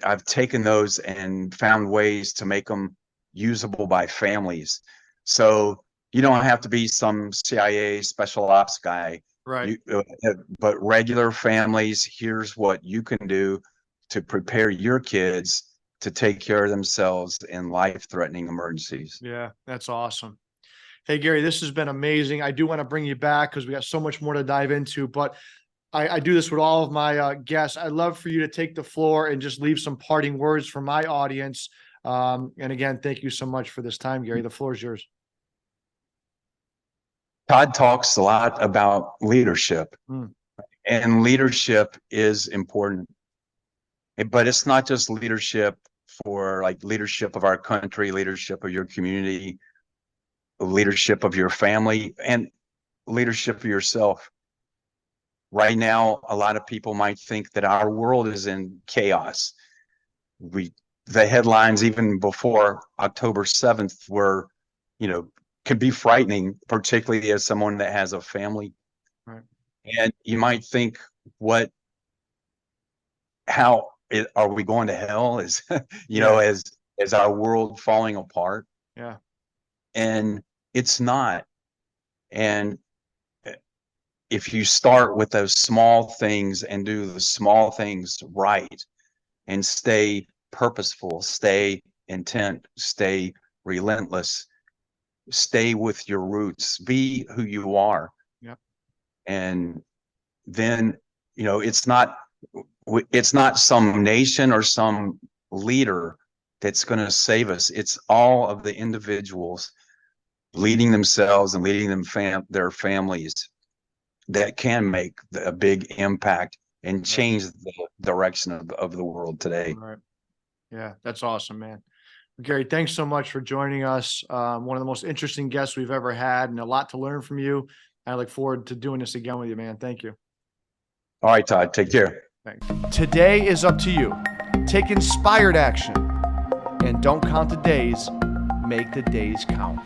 I've taken those and found ways to make them usable by families. So you don't have to be some CIA special ops guy, right? But regular families, here's what you can do to prepare your kids to take care of themselves in life-threatening emergencies. Yeah, that's awesome. Hey, Gary, this has been amazing. I do want to bring you back because we got so much more to dive into, but I do this with all of my guests. I'd love for you to take the floor and just leave some parting words for my audience. And again, thank you so much for this time, Gary. The floor is yours. Todd talks a lot about leadership, and leadership is important, but it's not just leadership for like leadership of our country, leadership of your community, leadership of your family, and leadership of yourself. Right now, a lot of people might think that our world is in chaos. The headlines even before October 7th were, could be frightening, particularly as someone that has a family. Right. And you might think, are we going to hell? Is, is our world falling apart? Yeah. And it's not. And if you start with those small things and do the small things right and stay purposeful, stay intent, stay relentless, stay with your roots, be who you are. Yep. And then, it's not some nation or some leader that's going to save us. It's all of the individuals leading themselves and leading their families that can make a big impact and change the direction of the world today. All right. Yeah, that's awesome, man. Gary, thanks so much for joining us. One of the most interesting guests we've ever had, and a lot to learn from you. I look forward to doing this again with you, man. Thank you. All right, Todd, take care. Thanks. Today is up to you. Take inspired action and don't count the days, make the days count.